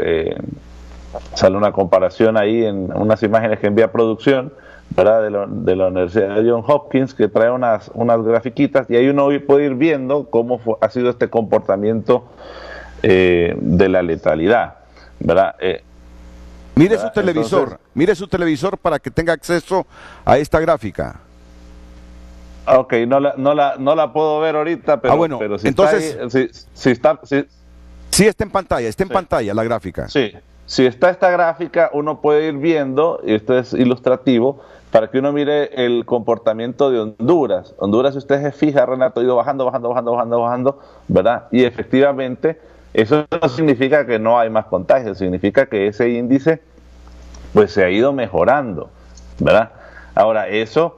E: sale una comparación ahí en unas imágenes que envía producción, ¿verdad? de la Universidad de Johns Hopkins, que trae unas grafiquitas, y ahí uno puede ir viendo cómo ha sido este comportamiento de la letalidad, ¿verdad?
C: Mire su televisor, entonces, mire su televisor para que tenga acceso a esta gráfica.
E: Ok, no la puedo ver ahorita, pero,
C: bueno,
E: pero si
C: entonces,
E: está ahí,
C: sí está en pantalla, pantalla la gráfica.
E: Sí, si está esta gráfica, uno puede ir viendo, y esto es ilustrativo, para que uno mire el comportamiento de Honduras. Honduras, si usted se fija, Renato, ha ido bajando, ¿verdad? Y efectivamente, eso no significa que no hay más contagios, significa que ese índice pues se ha ido mejorando, ¿verdad? Ahora, eso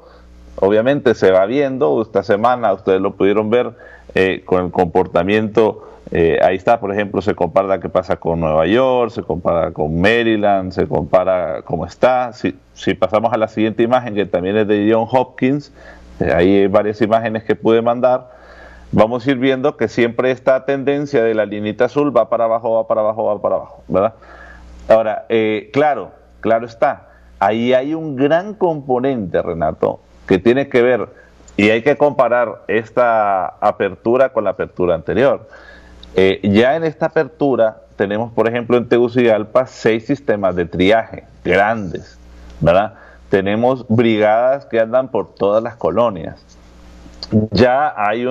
E: obviamente se va viendo. Esta semana ustedes lo pudieron ver con el comportamiento, ahí está, por ejemplo, se compara qué pasa con Nueva York, se compara con Maryland, se compara cómo está. Si pasamos a la siguiente imagen, que también es de Johns Hopkins, ahí hay varias imágenes que pude mandar. Vamos a ir viendo que siempre esta tendencia de la linita azul va para abajo, ¿verdad? Ahora, claro está, ahí hay un gran componente, Renato, que tiene que ver, y hay que comparar esta apertura con la apertura anterior. Ya en esta apertura tenemos, por ejemplo, en Tegucigalpa 6 sistemas de triaje grandes, ¿verdad? Tenemos brigadas que andan por todas las colonias. Ya hay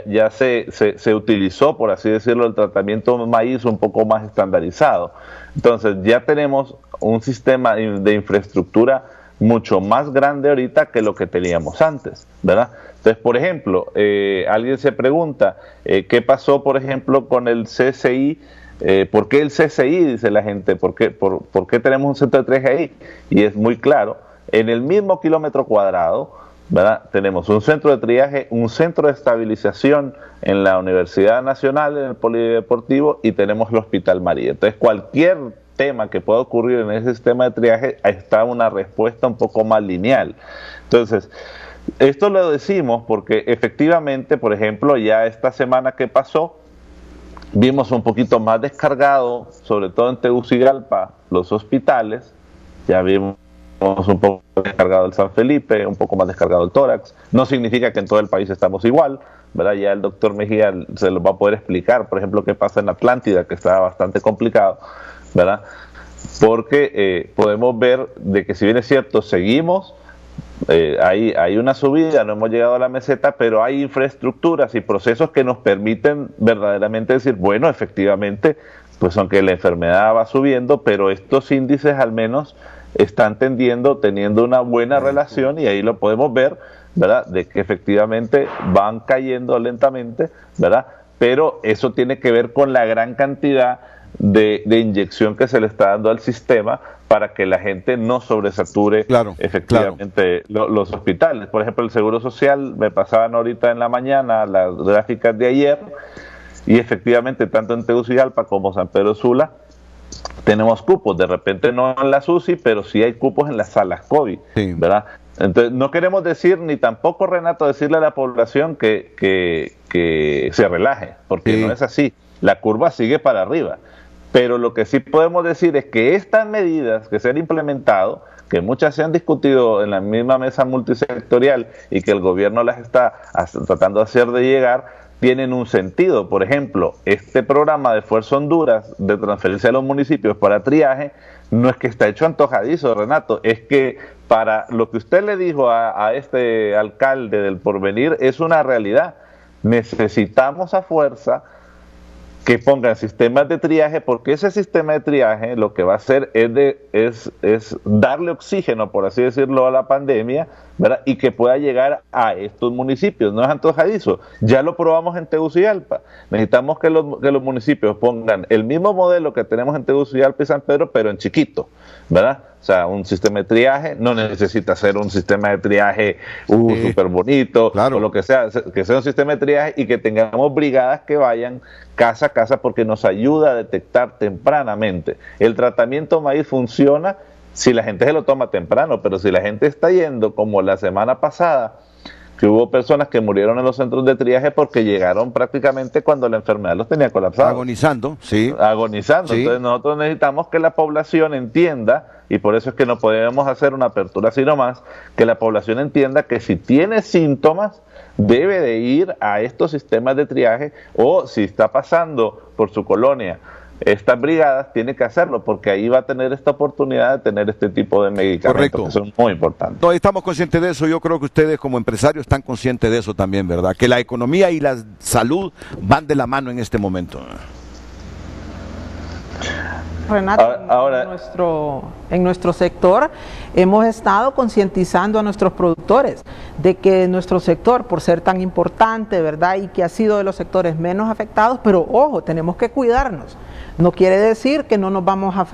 E: ya se utilizó, por así decirlo, el tratamiento maíz un poco más estandarizado. Entonces ya tenemos un sistema de infraestructura mucho más grande ahorita que lo que teníamos antes, ¿verdad? Entonces, por ejemplo, alguien se pregunta, ¿qué pasó, por ejemplo, con el CCI? ¿Por qué el CCI? Dice la gente, ¿por qué tenemos un centro de triaje ahí? Y es muy claro, en el mismo kilómetro cuadrado, ¿verdad? Tenemos un centro de triaje, un centro de estabilización en la Universidad Nacional, en el Polideportivo, y tenemos el Hospital María. Entonces, cualquier tema que pueda ocurrir en ese sistema de triaje, está una respuesta un poco más lineal. Entonces, esto lo decimos porque efectivamente, por ejemplo, ya esta semana que pasó, vimos un poquito más descargado, sobre todo en Tegucigalpa, los hospitales. Ya vimos un poco descargado el San Felipe, un poco más descargado el tórax. No significa que en todo el país estamos igual, ¿verdad? Ya el doctor Mejía se lo va a poder explicar, por ejemplo, qué pasa en Atlántida, que está bastante complicado, ¿verdad? Porque podemos ver de que, si bien es cierto, seguimos hay una subida, no hemos llegado a la meseta, pero hay infraestructuras y procesos que nos permiten verdaderamente decir, bueno, efectivamente, pues aunque la enfermedad va subiendo, pero estos índices al menos están teniendo una buena relación, y ahí lo podemos ver, ¿verdad?, de que efectivamente van cayendo lentamente, ¿verdad?, pero eso tiene que ver con la gran cantidad de inyección que se le está dando al sistema para que la gente no sobresature efectivamente los hospitales. Por ejemplo, el Seguro Social, me pasaban ahorita en la mañana las gráficas de ayer, y efectivamente tanto en Tegucigalpa como San Pedro Sula tenemos cupos, de repente no en las UCI, pero sí hay cupos en las salas COVID, ¿verdad? Entonces no queremos decir, ni tampoco, Renato, decirle a la población que se relaje, porque no es así, la curva sigue para arriba. Pero lo que sí podemos decir es que estas medidas que se han implementado, que muchas se han discutido en la misma mesa multisectorial y que el gobierno las está tratando de hacer de llegar, tienen un sentido. Por ejemplo, este programa de Fuerza Honduras de transferencia a los municipios para triaje no es que está hecho antojadizo, Renato, es que para lo que usted le dijo a este alcalde del Porvenir es una realidad. Necesitamos a fuerza que pongan sistemas de triaje, porque ese sistema de triaje lo que va a hacer es darle oxígeno, por así decirlo, a la pandemia, ¿verdad?, y que pueda llegar a estos municipios. No es antojadizo, ya lo probamos en Tegucigalpa. Necesitamos que los municipios pongan el mismo modelo que tenemos en Tegucigalpa y San Pedro, pero en chiquito, ¿verdad? O sea, un sistema de triaje no necesita ser un sistema de triaje súper bonito, o lo que sea un sistema de triaje, y que tengamos brigadas que vayan casa a casa, porque nos ayuda a detectar tempranamente. El tratamiento maíz funciona si la gente se lo toma temprano, pero si la gente está yendo, como la semana pasada, que hubo personas que murieron en los centros de triaje porque llegaron prácticamente cuando la enfermedad los tenía colapsados.
C: Agonizando.
E: Entonces nosotros necesitamos que la población entienda, y por eso es que no podemos hacer una apertura así nomás, que la población entienda que si tiene síntomas debe de ir a estos sistemas de triaje, o si está pasando por su colonia estas brigadas, tiene que hacerlo, porque ahí va a tener esta oportunidad de tener este tipo de medicamentos que son muy importantes.
C: No, estamos conscientes de eso. Yo creo que ustedes como empresarios están conscientes de eso también, ¿verdad? Que la economía y la salud van de la mano en este momento.
F: Renato, en nuestro sector hemos estado concientizando a nuestros productores de que nuestro sector, por ser tan importante, ¿verdad?, y que ha sido de los sectores menos afectados, pero ojo, tenemos que cuidarnos. No quiere decir que no nos vamos a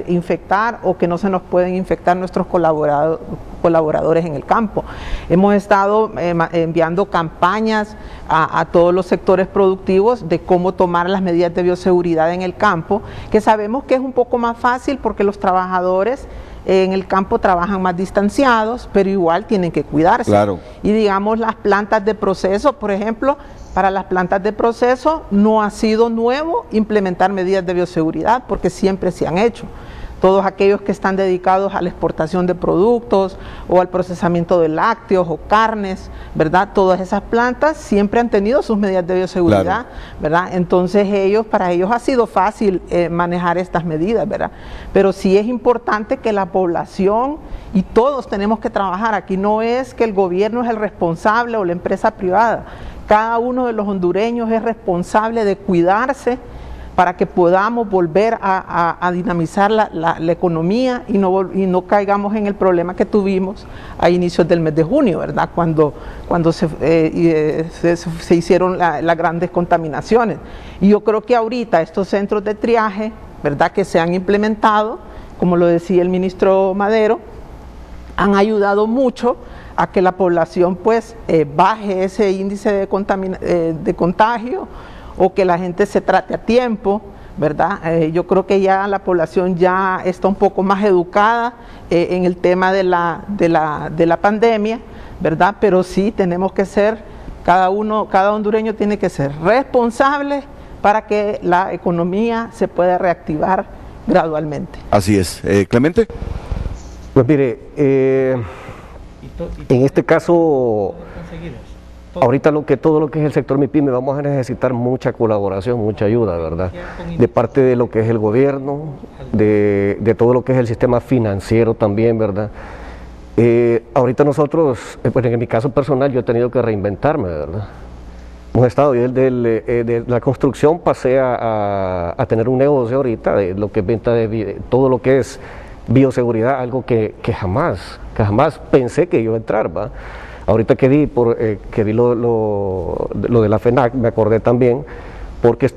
F: infectar, o que no se nos pueden infectar nuestros colaboradores en el campo. Hemos estado enviando campañas a todos los sectores productivos de cómo tomar las medidas de bioseguridad en el campo, que sabemos que es un poco más fácil porque los trabajadores en el campo trabajan más distanciados, pero igual tienen que cuidarse.
C: Claro.
F: Y digamos, las plantas de proceso, por ejemplo, para las plantas de proceso no ha sido nuevo implementar medidas de bioseguridad, porque siempre se han hecho. Todos aquellos que están dedicados a la exportación de productos o al procesamiento de lácteos o carnes, ¿verdad? Todas esas plantas siempre han tenido sus medidas de bioseguridad, ¿verdad? Entonces para ellos ha sido fácil manejar estas medidas, ¿verdad? Pero sí es importante que la población y todos tenemos que trabajar. Aquí no es que el gobierno es el responsable o la empresa privada. Cada uno de los hondureños es responsable de cuidarse para que podamos volver a dinamizar la economía y no caigamos en el problema que tuvimos a inicios del mes de junio, ¿verdad? Cuando se hicieron las grandes contaminaciones. Y yo creo que ahorita estos centros de triaje, ¿verdad?, que se han implementado, como lo decía el ministro Madero, han ayudado mucho a que la población pues baje ese índice de contagio, o que la gente se trate a tiempo, ¿verdad? Yo creo que ya la población ya está un poco más educada en el tema de la pandemia, ¿verdad? Pero sí tenemos que ser, cada hondureño tiene que ser responsable para que la economía se pueda reactivar gradualmente.
C: Así es. Clemente.
G: Pues mire, en este caso, ahorita todo lo que es el sector MIPYME vamos a necesitar mucha colaboración, mucha ayuda, ¿verdad? De parte de lo que es el gobierno, de todo lo que es el sistema financiero también, ¿verdad? Ahorita nosotros, bueno, en mi caso personal, yo he tenido que reinventarme, ¿verdad? Hemos estado, yo de la construcción pasé a tener un negocio ahorita, de lo que es venta de todo lo que es bioseguridad, algo que jamás pensé que iba a entrar, ¿va? Ahorita que vi lo de la FENAC, me acordé también, porque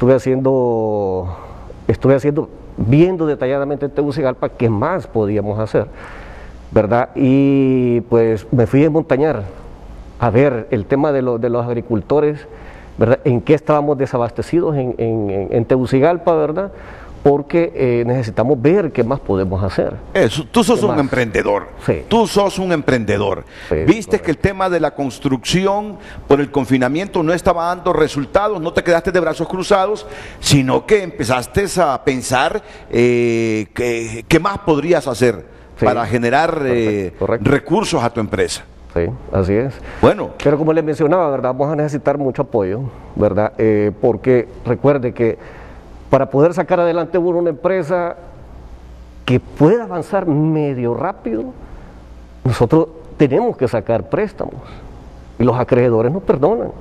G: viendo detalladamente en Tegucigalpa qué más podíamos hacer, ¿verdad? Y pues me fui a montañar a ver el tema de los agricultores, ¿verdad? En qué estábamos desabastecidos en Tegucigalpa, ¿verdad? Porque necesitamos ver qué más podemos hacer.
C: Tú sos un emprendedor.
G: Sí.
C: Tú sos un emprendedor.
G: Sí,
C: viste
G: correcto.
C: que el tema de la construcción por el confinamiento no estaba dando resultados, no te quedaste de brazos cruzados, sino que empezaste a pensar qué más podrías hacer para generar
G: correcto.
C: recursos a tu empresa.
G: Sí, así es.
C: Bueno.
G: Pero como les mencionaba, ¿verdad? Vamos a necesitar mucho apoyo, ¿verdad? Porque recuerde que para poder sacar adelante una empresa que pueda avanzar medio rápido, nosotros tenemos que sacar préstamos y los acreedores nos perdonan.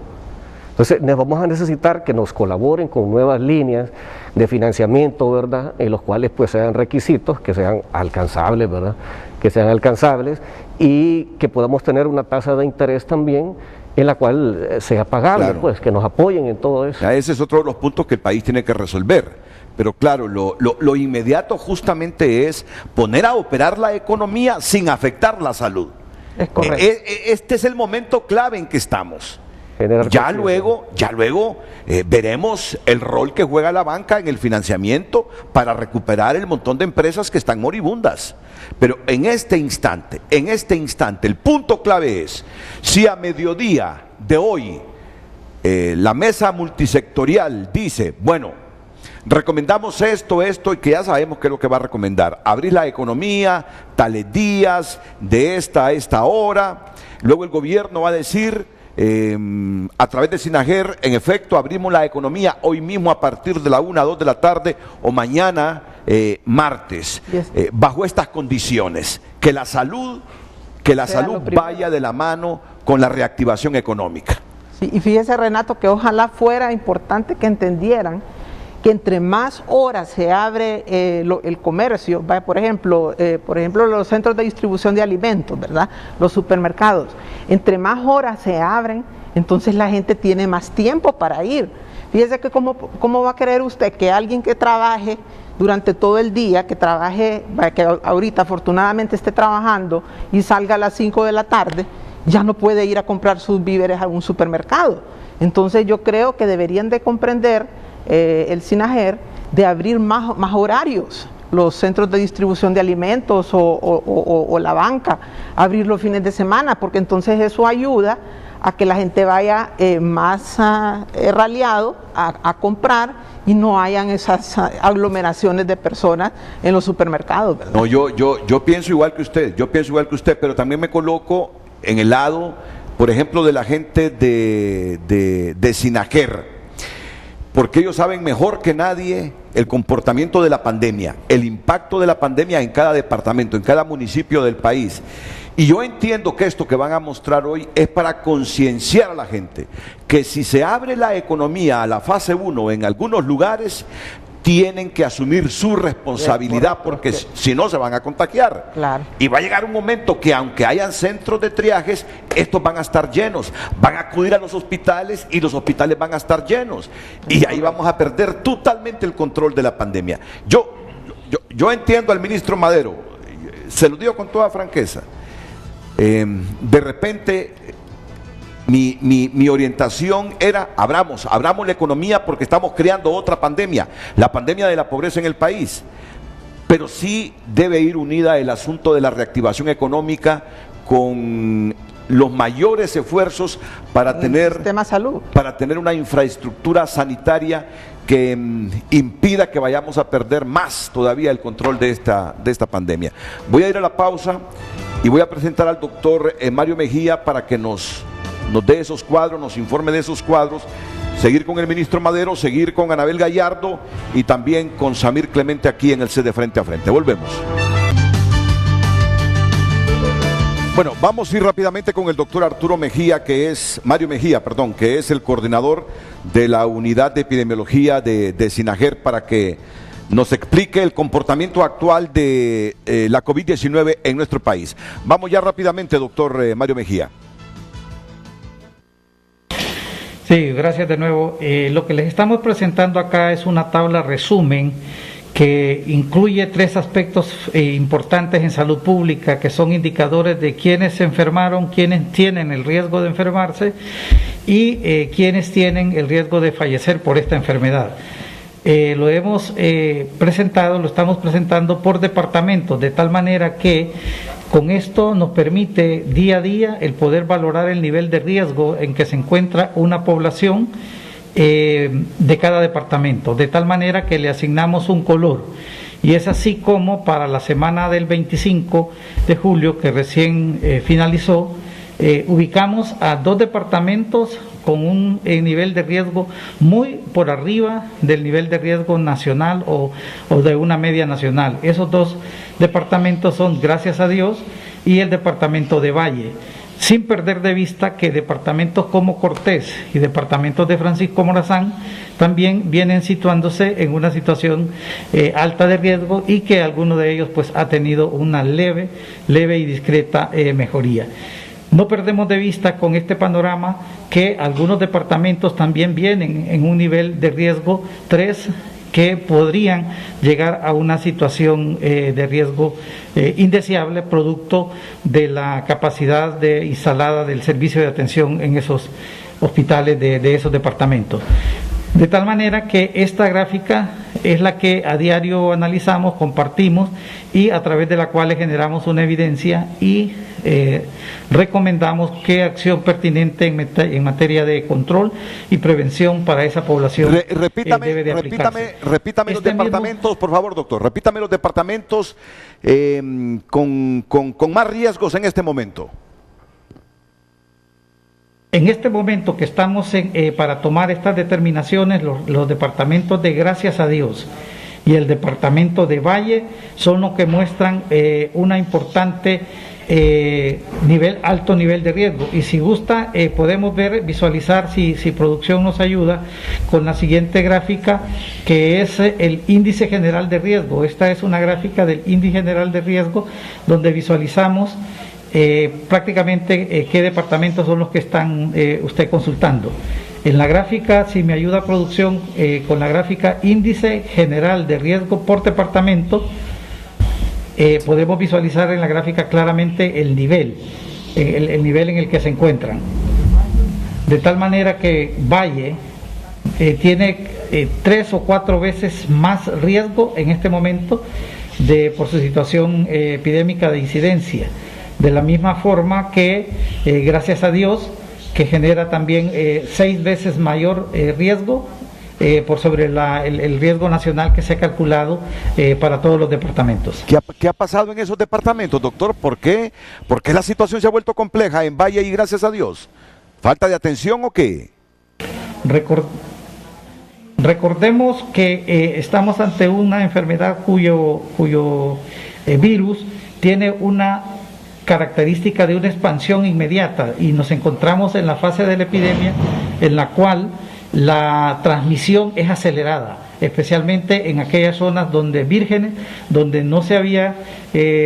G: Entonces vamos a necesitar que nos colaboren con nuevas líneas de financiamiento, ¿verdad? En los cuales pues sean requisitos, que sean alcanzables, ¿verdad? Que sean alcanzables y que podamos tener una tasa de interés también en la cual sea pagable, claro. Pues que nos apoyen en todo eso.
C: Ya, ese es otro de los puntos que el país tiene que resolver. Pero claro, lo inmediato justamente es poner a operar la economía sin afectar la salud.
F: Es correcto.
C: Este es el momento clave en que estamos. Ya luego veremos el rol que juega la banca en el financiamiento para recuperar el montón de empresas que están moribundas. Pero en este instante, el punto clave es, si a mediodía de hoy la mesa multisectorial dice, bueno, recomendamos esto y que ya sabemos qué es lo que va a recomendar, abrir la economía, tales días, de esta a esta hora, luego el gobierno va a decir, a través de SINAGER, en efecto, abrimos la economía hoy mismo a partir de la 1 a 2 de la tarde o mañana martes, bajo estas condiciones, que la salud vaya de la mano con la reactivación económica.
F: Sí, y fíjese, Renato, que ojalá fuera importante que entendieran que entre más horas se abre el comercio, por ejemplo, los centros de distribución de alimentos, ¿verdad? Los supermercados, entre más horas se abren, entonces la gente tiene más tiempo para ir. Fíjese que cómo va a querer usted que alguien que trabaje durante todo el día, que ahorita afortunadamente esté trabajando y salga a las 5 de la tarde, ya no puede ir a comprar sus víveres a un supermercado. Entonces yo creo que deberían de comprender el SINAGER de abrir más horarios, los centros de distribución de alimentos o la banca, abrir los fines de semana, porque entonces eso ayuda a que la gente vaya más raleado a comprar y no hayan esas aglomeraciones de personas en los supermercados, ¿verdad?
C: No, yo pienso igual que usted, pero también me coloco en el lado, por ejemplo, de la gente de SINAGER, porque ellos saben mejor que nadie el comportamiento de la pandemia, el impacto de la pandemia en cada departamento, en cada municipio del país. Y yo entiendo que esto que van a mostrar hoy es para concienciar a la gente que si se abre la economía a la fase 1 en algunos lugares, tienen que asumir su responsabilidad, porque si no se van a contagiar.
F: Claro.
C: Y va a llegar un momento que aunque hayan centros de triajes, estos van a estar llenos, van a acudir a los hospitales y los hospitales van a estar llenos. Y ahí vamos a perder totalmente el control de la pandemia. Yo entiendo al ministro Madero, se lo digo con toda franqueza. De repente mi orientación era abramos la economía porque estamos creando otra pandemia, la pandemia de la pobreza en el país, pero sí debe ir unida el asunto de la reactivación económica con los mayores esfuerzos para tener
F: sistema salud,
C: para tener una infraestructura sanitaria que impida que vayamos a perder más todavía el control de esta pandemia. Voy a ir a la pausa y voy a presentar al doctor Mario Mejía para que nos dé esos cuadros, nos informe de esos cuadros, seguir con el ministro Madero, seguir con Anabel Gallardo y también con Samir Clemente aquí en el set de Frente a Frente. Volvemos. Bueno, vamos a ir rápidamente con el doctor Arturo Mejía, Mario Mejía, perdón, que es el coordinador de la unidad de epidemiología de SINAGER, para que nos explique el comportamiento actual de la COVID-19 en nuestro país. Vamos ya rápidamente, doctor Mario Mejía.
H: Sí, gracias de nuevo. Lo que les estamos presentando acá es una tabla resumen que incluye 3 aspectos importantes en salud pública, que son indicadores de quiénes se enfermaron, quiénes tienen el riesgo de enfermarse y quiénes tienen el riesgo de fallecer por esta enfermedad. Lo hemos presentado, lo estamos presentando por departamentos, de tal manera que con esto nos permite día a día el poder valorar el nivel de riesgo en que se encuentra una población de cada departamento, de tal manera que le asignamos un color. Y es así como para la semana del 25 de julio, que recién finalizó, ubicamos a 2 departamentos con un nivel de riesgo muy por arriba del nivel de riesgo nacional o de una media nacional. Esos 2 departamentos son, gracias a Dios, y el departamento de Valle, sin perder de vista que departamentos como Cortés y departamentos de Francisco Morazán también vienen situándose en una situación alta de riesgo, y que alguno de ellos pues ha tenido una leve y discreta mejoría. No perdemos de vista con este panorama que algunos departamentos también vienen en un nivel de riesgo 3, que podrían llegar a una situación de riesgo indeseable, producto de la capacidad instalada del servicio de atención en esos hospitales de esos departamentos. De tal manera que esta gráfica es la que a diario analizamos, compartimos, y a través de la cual generamos una evidencia y recomendamos qué acción pertinente en materia de control y prevención para esa población debe de aplicarse.
C: Repítame los departamentos, por favor, doctor. Repítame los departamentos con más riesgos en este momento.
H: En este momento que estamos para tomar estas determinaciones, los departamentos de Gracias a Dios y el departamento de Valle son los que muestran una importante alto nivel de riesgo. Y si gusta, podemos visualizar, si producción nos ayuda, con la siguiente gráfica, que es el índice general de riesgo. Esta es una gráfica del índice general de riesgo, donde visualizamos prácticamente qué departamentos son los que están usted consultando. En la gráfica, si me ayuda producción, con la gráfica índice general de riesgo por departamento, podemos visualizar en la gráfica claramente el nivel en el que se encuentran. De tal manera que Valle tiene 3 o 4 veces más riesgo en este momento por su situación epidémica de incidencia. De la misma forma que, gracias a Dios, que genera también 6 veces mayor riesgo por sobre el riesgo nacional que se ha calculado para todos los departamentos.
C: ¿Qué ha pasado en esos departamentos, doctor? ¿Por qué la situación se ha vuelto compleja en Valle y Gracias a Dios? ¿Falta de atención o qué?
H: Recordemos que estamos ante una enfermedad cuyo virus tiene una característica de una expansión inmediata, y nos encontramos en la fase de la epidemia en la cual la transmisión es acelerada, especialmente en aquellas zonas vírgenes donde no se había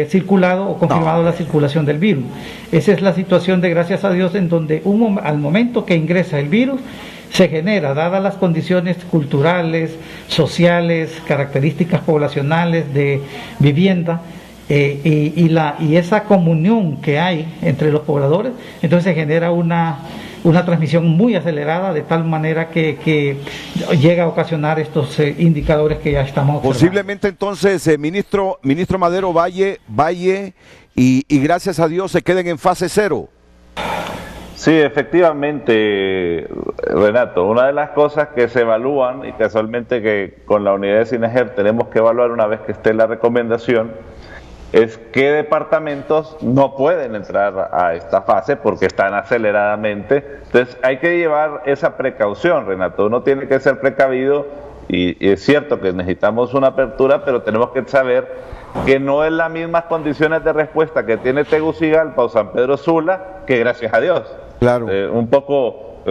H: circulado o confirmado la circulación del virus. Esa es la situación de Gracias a Dios, en donde al momento que ingresa el virus se genera, dadas las condiciones culturales, sociales, características poblacionales de vivienda, y esa comunión que hay entre los pobladores, entonces se genera una transmisión muy acelerada, de tal manera que llega a ocasionar estos indicadores que ya estamos observando.
C: Posiblemente entonces, ministro Madero, Valle y Gracias a Dios se queden en fase 0.
E: Sí, efectivamente, Renato, una de las cosas que se evalúan, y casualmente que con la unidad de SINAGER tenemos que evaluar una vez que esté la recomendación, es qué departamentos no pueden entrar a esta fase porque están aceleradamente. Entonces hay que llevar esa precaución, Renato. Uno tiene que ser precavido y es cierto que necesitamos una apertura, pero tenemos que saber que no es las mismas condiciones de respuesta que tiene Tegucigalpa o San Pedro Sula, que gracias a Dios.
C: Claro.
E: Un poco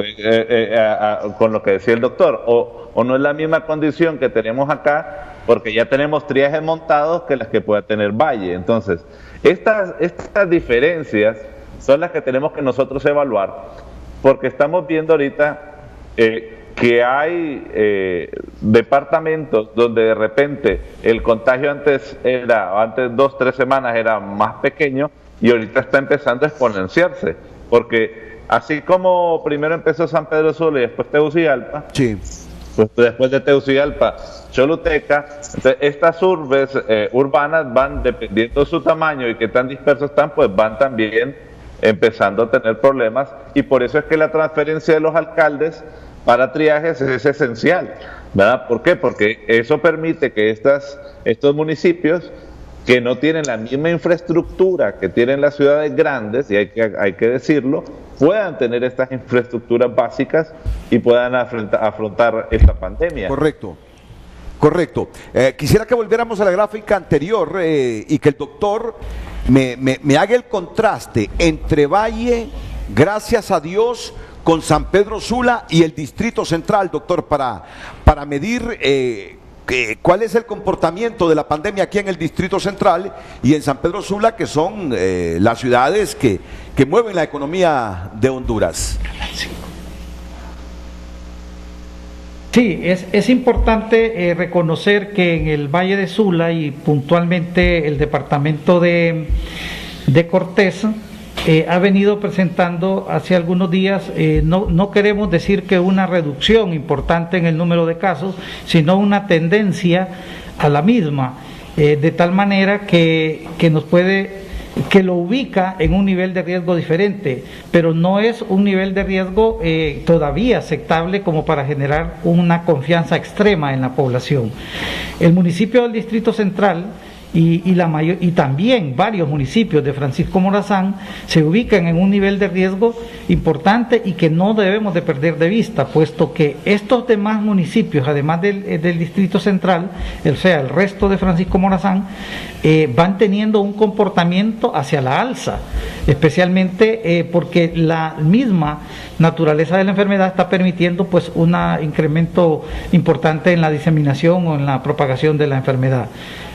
E: con lo que decía el doctor, o no es la misma condición que tenemos acá, porque ya tenemos triajes montados que las que pueda tener Valle. Entonces, estas diferencias son las que tenemos que nosotros evaluar, porque estamos viendo ahorita que hay departamentos donde de repente el contagio antes 2-3 semanas era más pequeño y ahorita está empezando a exponenciarse, porque así como primero empezó San Pedro Sula y después Tegucigalpa,
C: sí,
E: pues después de Tegucigalpa, Choluteca, entonces estas urbes urbanas van, dependiendo de su tamaño y qué tan dispersos están, pues van también empezando a tener problemas, y por eso es que la transferencia de los alcaldes para triajes es esencial, ¿verdad? ¿Por qué? Porque eso permite que estos municipios que no tienen la misma infraestructura que tienen las ciudades grandes, y hay que decirlo, puedan tener estas infraestructuras básicas y puedan afrontar esta pandemia.
C: Correcto. Quisiera que volviéramos a la gráfica anterior y que el doctor me haga el contraste entre Valle, gracias a Dios, con San Pedro Sula y el Distrito Central, doctor, para medir cuál es el comportamiento de la pandemia aquí en el Distrito Central y en San Pedro Sula, que son las ciudades que mueven la economía de Honduras.
H: Sí, es importante reconocer que en el Valle de Sula y puntualmente el departamento de Cortés ha venido presentando hace algunos días, no queremos decir que una reducción importante en el número de casos, sino una tendencia a la misma, de tal manera que lo ubica en un nivel de riesgo diferente, pero no es un nivel de riesgo todavía aceptable como para generar una confianza extrema en la población. El municipio del Distrito Central y también varios municipios de Francisco Morazán se ubican en un nivel de riesgo importante y que no debemos de perder de vista, puesto que estos demás municipios, además del Distrito Central, o sea, el resto de Francisco Morazán, van teniendo un comportamiento hacia la alza, especialmente porque la misma naturaleza de la enfermedad está permitiendo pues un incremento importante en la diseminación o en la propagación de la enfermedad.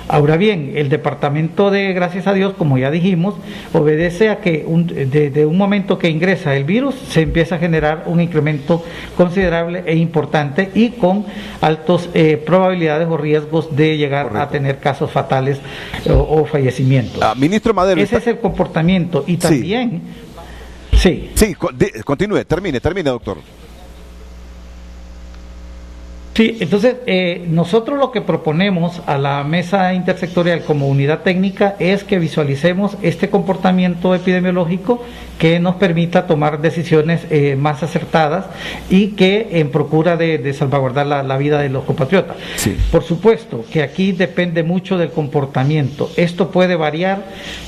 H: Ahora bien, el departamento de, gracias a Dios, como ya dijimos, obedece a que de un momento que ingresa el virus se empieza a generar un incremento considerable e importante y con altas probabilidades o riesgos de llegar a tener casos fatales o fallecimientos.
C: Ministro Madero.
H: Ese es el comportamiento y también... Sí,
C: continúe, termine, doctor.
H: Sí, entonces nosotros lo que proponemos a la mesa intersectorial como unidad técnica es que visualicemos este comportamiento epidemiológico que nos permita tomar decisiones más acertadas y que en procura de salvaguardar la vida de los compatriotas. Sí. Por supuesto que aquí depende mucho del comportamiento. Esto puede variar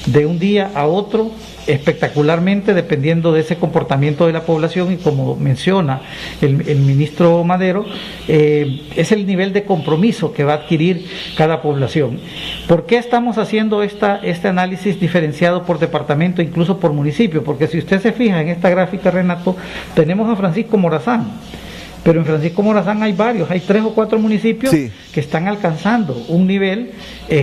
H: de un día a otro espectacularmente dependiendo de ese comportamiento de la población y como menciona el ministro Madero, es el nivel de compromiso que va a adquirir cada población. ¿Por qué estamos haciendo este análisis diferenciado por departamento, incluso por municipio? Porque si usted se fija en esta gráfica, Renato, tenemos a Francisco Morazán, pero en Francisco Morazán hay 3 o 4 municipios que están alcanzando un nivel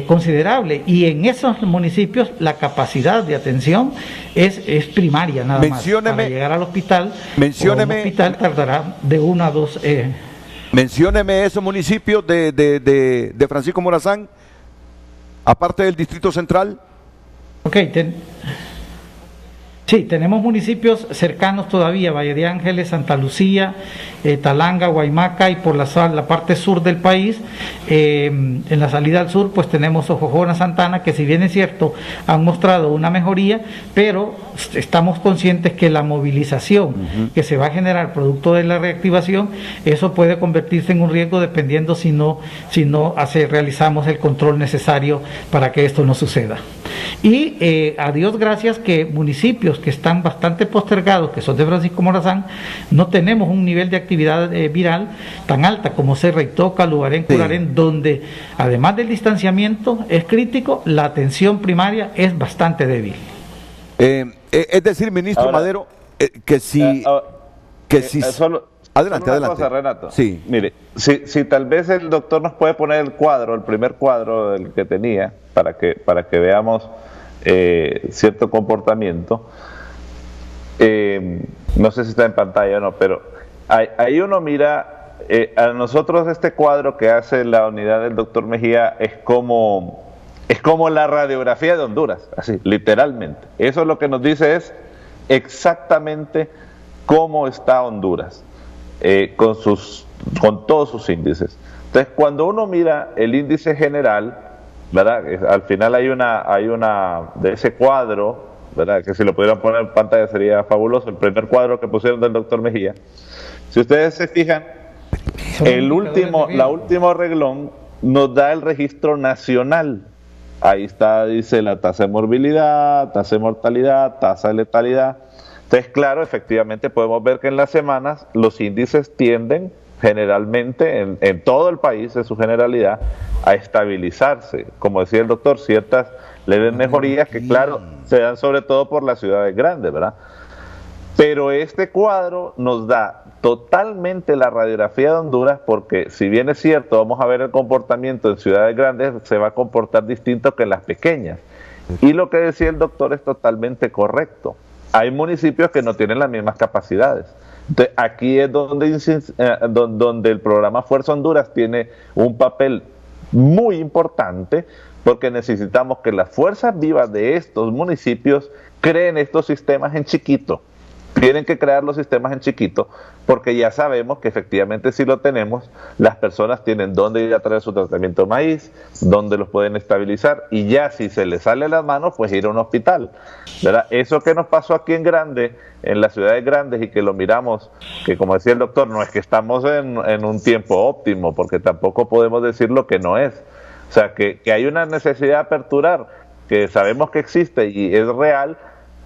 H: considerable y en esos municipios la capacidad de atención es primaria nada más. Para llegar al hospital, un hospital tardará de 1 a 2.
C: Mencióneme esos municipios de Francisco Morazán, aparte del Distrito Central.
H: Ok, sí, tenemos municipios cercanos todavía, Valle de Ángeles, Santa Lucía, Talanga, Guaymaca y por la parte sur del país, en la salida al sur pues tenemos Ojojona, Santana, que si bien es cierto han mostrado una mejoría, pero estamos conscientes que la movilización que se va a generar producto de la reactivación, eso puede convertirse en un riesgo dependiendo si no realizamos el control necesario para que esto no suceda. Y a Dios gracias que municipios municipios que están bastante postergados, que son de Francisco Morazán, no tenemos un nivel de actividad viral tan alta como Serra y Toca, Lugarén, Curarén, donde además del distanciamiento es crítico, la atención primaria es bastante débil.
C: Es decir, ministro Madero, que si... Adelante, adelante.
E: Cosa, Renato.
C: Sí.
E: Mire, si tal vez el doctor nos puede poner el cuadro, el primer cuadro del que tenía, para que veamos cierto comportamiento. No sé si está en pantalla o no, pero ahí uno mira, a nosotros este cuadro que hace la unidad del doctor Mejía es como la radiografía de Honduras, así, literalmente. Eso lo que nos dice es exactamente cómo está Honduras. Con todos sus índices. Entonces, cuando uno mira el índice general, ¿verdad? Al final hay una de ese cuadro, ¿verdad? Que si lo pudieran poner en pantalla sería fabuloso, el primer cuadro que pusieron del doctor Mejía. Si ustedes se fijan, la último reglón nos da el registro nacional. Ahí está, dice la tasa de morbilidad, tasa de mortalidad, tasa de letalidad. Entonces, claro, efectivamente podemos ver que en las semanas los índices tienden generalmente en todo el país, en su generalidad, a estabilizarse. Como decía el doctor, ciertas leves mejorías que, claro, se dan sobre todo por las ciudades grandes, ¿verdad? Pero este cuadro nos da totalmente la radiografía de Honduras, porque si bien es cierto, vamos a ver el comportamiento en ciudades grandes, se va a comportar distinto que en las pequeñas. Y lo que decía el doctor es totalmente correcto. Hay municipios que no tienen las mismas capacidades. Entonces, aquí es donde el programa Fuerza Honduras tiene un papel muy importante, porque necesitamos que las fuerzas vivas de estos municipios creen estos sistemas en chiquito. Tienen que crear los sistemas en chiquito, porque ya sabemos que efectivamente si lo tenemos, las personas tienen dónde ir a traer su tratamiento de maíz, dónde los pueden estabilizar, y ya si se les sale las manos, pues ir a un hospital, ¿verdad? Eso que nos pasó aquí en las ciudades grandes, y que lo miramos, que como decía el doctor, no es que estamos en un tiempo óptimo, porque tampoco podemos decir lo que no es. O sea, que hay una necesidad de aperturar, que sabemos que existe y es real,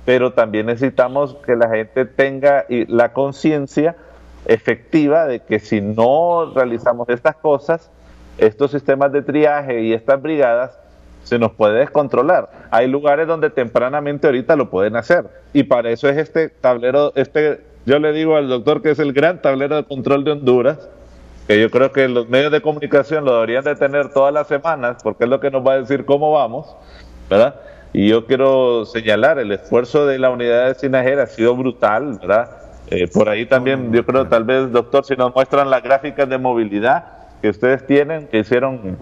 E: pero también necesitamos que la gente tenga la conciencia efectiva de que si no realizamos estas cosas, estos sistemas de triaje y estas brigadas, se nos puede descontrolar. Hay lugares donde tempranamente ahorita lo pueden hacer, y para eso es este tablero, yo le digo al doctor que es el gran tablero de control de Honduras, que yo creo que los medios de comunicación lo deberían de tener todas las semanas, porque es lo que nos va a decir cómo vamos, ¿verdad? Y yo quiero señalar, el esfuerzo de la unidad de Sinajera ha sido brutal, ¿verdad? Por ahí también, yo creo, tal vez, doctor, si nos muestran las gráficas de movilidad que ustedes tienen, que hicieron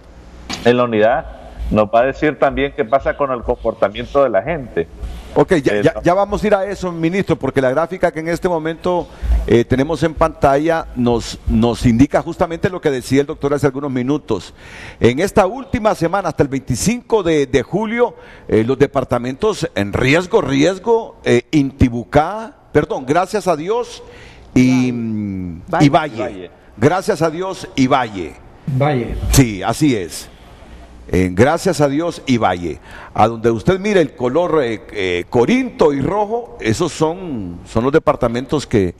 E: en la unidad, nos va a decir también qué pasa con el comportamiento de la gente.
C: Ok, ya vamos a ir a eso, ministro, porque la gráfica que en este momento tenemos en pantalla nos indica justamente lo que decía el doctor hace algunos minutos. En esta última semana, hasta el 25 de julio, los departamentos en riesgo, Intibucá, gracias a Dios, y Valle. Gracias a Dios y Valle. Sí, así es. Gracias a Dios y Valle. A donde usted mire el color corinto y rojo, esos son los departamentos que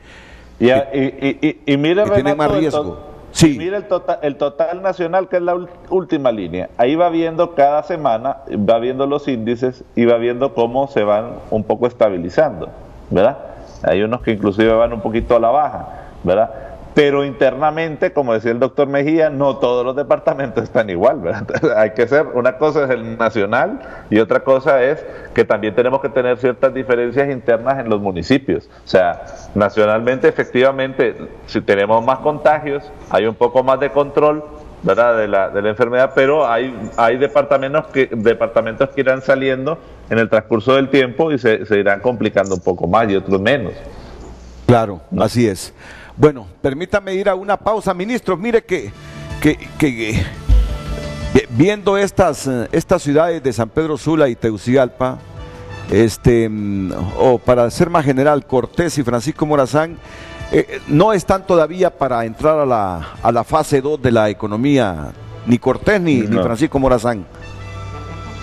C: mire, tienen más riesgo. Sí.
E: Mire el total nacional, que es la última línea. Ahí va viendo cada semana, va viendo los índices y va viendo cómo se van un poco estabilizando, ¿verdad? Hay unos que inclusive van un poquito a la baja, ¿verdad? Pero internamente, como decía el doctor Mejía, no todos los departamentos están igual, ¿verdad? Hay que ser, una cosa es el nacional y otra cosa es que también tenemos que tener ciertas diferencias internas en los municipios. O sea, nacionalmente, efectivamente, si tenemos más contagios, hay un poco más de control, ¿verdad?, de la enfermedad, pero hay departamentos que irán saliendo en el transcurso del tiempo y se irán complicando un poco más y otros menos.
C: Claro, ¿no? Así es. Bueno, permítame ir a una pausa, ministro. Mire que viendo estas ciudades de San Pedro Sula y Tegucigalpa, o para ser más general, Cortés y Francisco Morazán, no están todavía para entrar a la fase 2 de la economía, ni Cortés ni Francisco Morazán.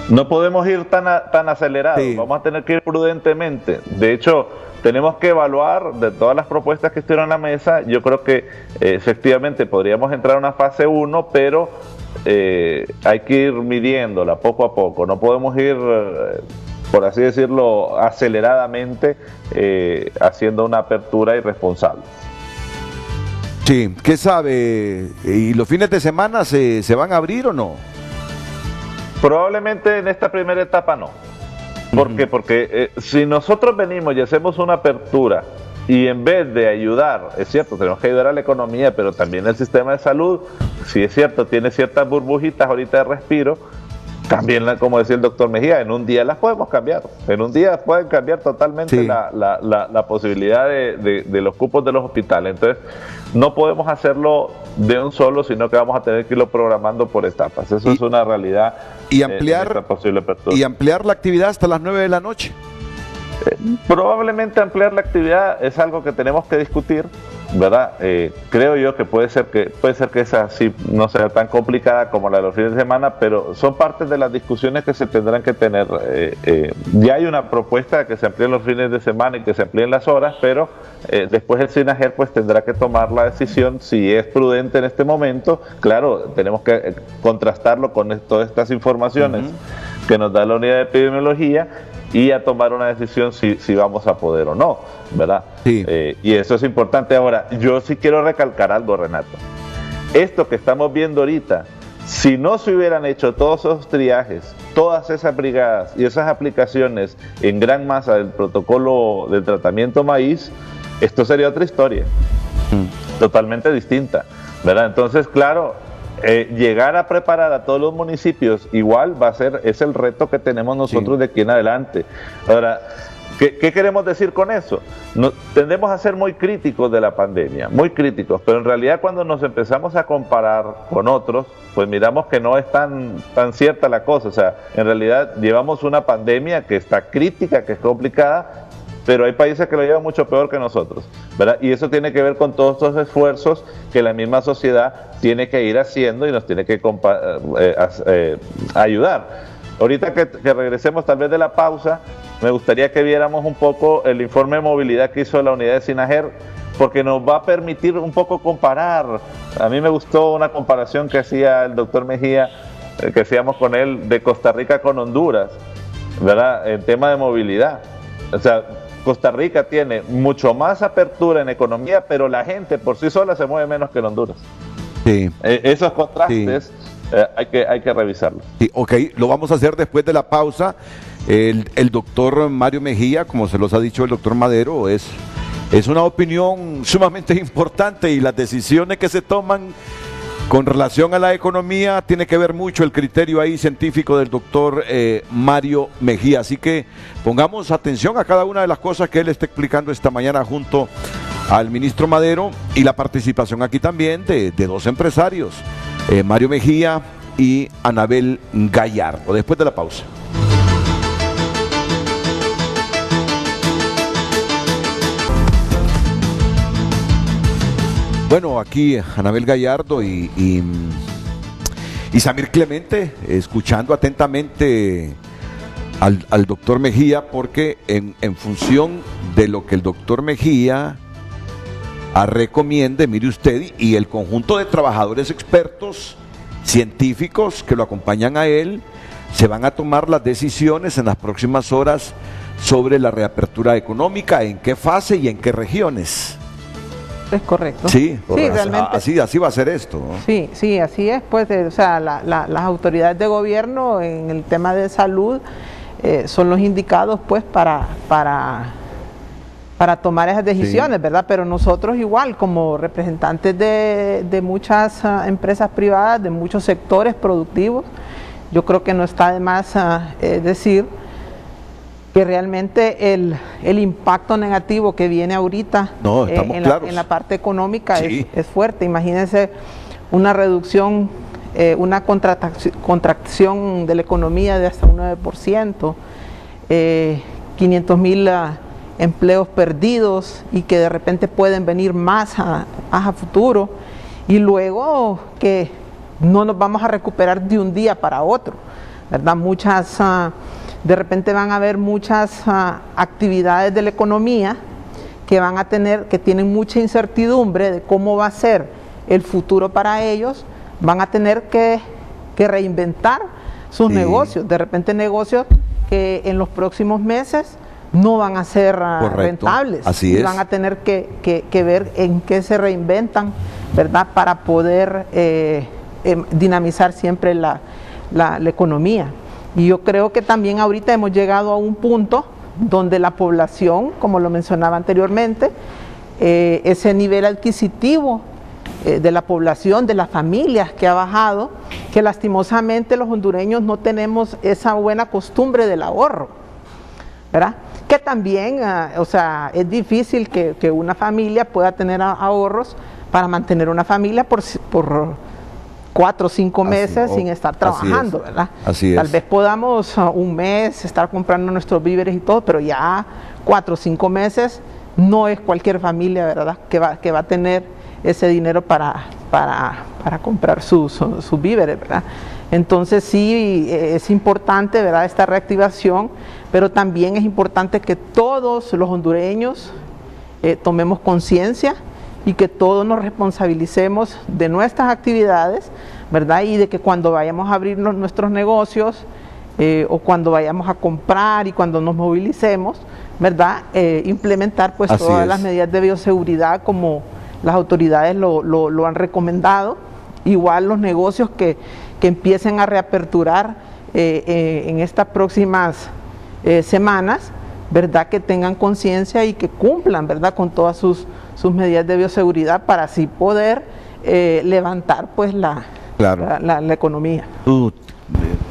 E: No podemos ir tan acelerados, vamos a tener que ir prudentemente. De hecho, tenemos que evaluar de todas las propuestas que estuvieron en la mesa. Yo creo que efectivamente podríamos entrar a una fase 1, pero hay que ir midiéndola poco a poco. No podemos ir, por así decirlo, aceleradamente haciendo una apertura irresponsable.
C: Sí, ¿qué sabe? ¿Y los fines de semana se van a abrir o no?
E: Probablemente en esta primera etapa no. ¿Por qué? Porque si nosotros venimos y hacemos una apertura y en vez de ayudar, es cierto, tenemos que ayudar a la economía, pero también el sistema de salud, si es cierto, tiene ciertas burbujitas ahorita de respiro, también, como decía el doctor Mejía, en un día las podemos cambiar. En un día pueden cambiar totalmente la posibilidad de los cupos de los hospitales. Entonces, no podemos hacerlo de un solo, sino que vamos a tener que irlo programando por etapas. Eso es una realidad.
C: Y ampliar,
E: posible apertura.
C: y ampliar la actividad hasta las 9 de la noche.
E: Probablemente ampliar la actividad es algo que tenemos que discutir, ¿verdad? Creo yo que puede ser que esa sí no sea tan complicada como la de los fines de semana, pero son partes de las discusiones que se tendrán que tener. Ya hay una propuesta de que se amplíen los fines de semana y que se amplíen las horas, pero después el SINAGER pues tendrá que tomar la decisión si es prudente en este momento. Claro, tenemos que contrastarlo con todas estas informaciones que nos da la unidad de epidemiología y a tomar una decisión si vamos a poder o no, ¿verdad?
C: Sí.
E: Y eso es importante. Ahora, yo sí quiero recalcar algo, Renato. Esto que estamos viendo ahorita, si no se hubieran hecho todos esos triajes, todas esas brigadas y esas aplicaciones en gran masa del protocolo del tratamiento maíz, esto sería otra historia, totalmente distinta, ¿verdad? Entonces, claro, llegar a preparar a todos los municipios igual es el reto que tenemos nosotros de aquí en adelante. Ahora, ¿qué queremos decir con eso? Tendemos a ser muy críticos de la pandemia, muy críticos, pero en realidad cuando nos empezamos a comparar con otros, pues miramos que no es tan cierta la cosa. O sea, en realidad llevamos una pandemia que está crítica, que es complicada, pero hay países que lo llevan mucho peor que nosotros, ¿verdad? Y eso tiene que ver con todos estos esfuerzos que la misma sociedad tiene que ir haciendo y nos tiene que ayudar. Ahorita que regresemos tal vez de la pausa, me gustaría que viéramos un poco el informe de movilidad que hizo la unidad de SINAGER, porque nos va a permitir un poco comparar. A mí me gustó una comparación que hacía el doctor Mejía, que hacíamos con él, de Costa Rica con Honduras, ¿verdad? En tema de movilidad. O sea, Costa Rica tiene mucho más apertura en economía, pero la gente por sí sola se mueve menos que en Honduras.
C: Sí.
E: Esos contrastes hay que revisarlos.
C: Sí, ok, lo vamos a hacer después de la pausa. El doctor Mario Mejía, como se los ha dicho el doctor Madero, es una opinión sumamente importante y las decisiones que se toman con relación a la economía tiene que ver mucho el criterio ahí científico del doctor Mario Mejía. Así que pongamos atención a cada una de las cosas que él está explicando esta mañana junto al ministro Madero y la participación aquí también de dos empresarios, Mario Mejía y Anabel Gallardo. Después de la pausa. Bueno, aquí Anabel Gallardo y Samir Clemente, escuchando atentamente al doctor Mejía, porque en función de lo que el doctor Mejía recomiende, mire usted, y el conjunto de trabajadores expertos, científicos que lo acompañan a él, se van a tomar las decisiones en las próximas horas sobre la reapertura económica, en qué fase y en qué regiones.
F: Es correcto.
C: Sí,
F: realmente.
C: Así va a ser esto, ¿no?
F: Sí, así es. Pues, o sea, las autoridades de gobierno en el tema de salud son los indicados, pues, para tomar esas decisiones, ¿verdad? Pero nosotros igual, como representantes de muchas empresas privadas, de muchos sectores productivos, yo creo que no está de más decir que realmente el impacto negativo que viene ahorita en la parte económica es fuerte. Imagínense una reducción, una contracción de la economía de hasta un 9%, 500,000 empleos perdidos y que de repente pueden venir más a futuro, y luego que no nos vamos a recuperar de un día para otro. ¿verdad? De repente van a haber muchas actividades de la economía que tienen mucha incertidumbre de cómo va a ser el futuro para ellos, van a tener que reinventar sus negocios, de repente negocios que en los próximos meses no van a ser rentables.
C: Así es.
F: Van a tener que ver en qué se reinventan, ¿verdad? Para poder dinamizar siempre la economía. Y yo creo que también ahorita hemos llegado a un punto donde la población, como lo mencionaba anteriormente, ese nivel adquisitivo de la población, de las familias que ha bajado, que lastimosamente los hondureños no tenemos esa buena costumbre del ahorro, ¿verdad? Que también, es difícil que una familia pueda tener ahorros para mantener una familia por 4 o 5 meses sin estar trabajando, ¿verdad?
C: Así es.
F: Tal vez podamos un mes estar comprando nuestros víveres y todo, pero ya 4 o 5 meses no es cualquier familia, ¿verdad? Que va a tener ese dinero para comprar sus víveres, ¿verdad? Entonces sí, es importante, ¿verdad?, esta reactivación, pero también es importante que todos los hondureños tomemos conciencia y que todos nos responsabilicemos de nuestras actividades, ¿verdad? Y de que cuando vayamos a abrir nuestros negocios o cuando vayamos a comprar y cuando nos movilicemos, ¿verdad? Implementar pues todas las medidas de bioseguridad como las autoridades lo han recomendado. Igual los negocios que empiecen a reaperturar en estas próximas semanas, ¿verdad? Que tengan conciencia y que cumplan, ¿verdad?, con todas sus medidas de bioseguridad para así poder levantar pues la economía.
C: ¿Tú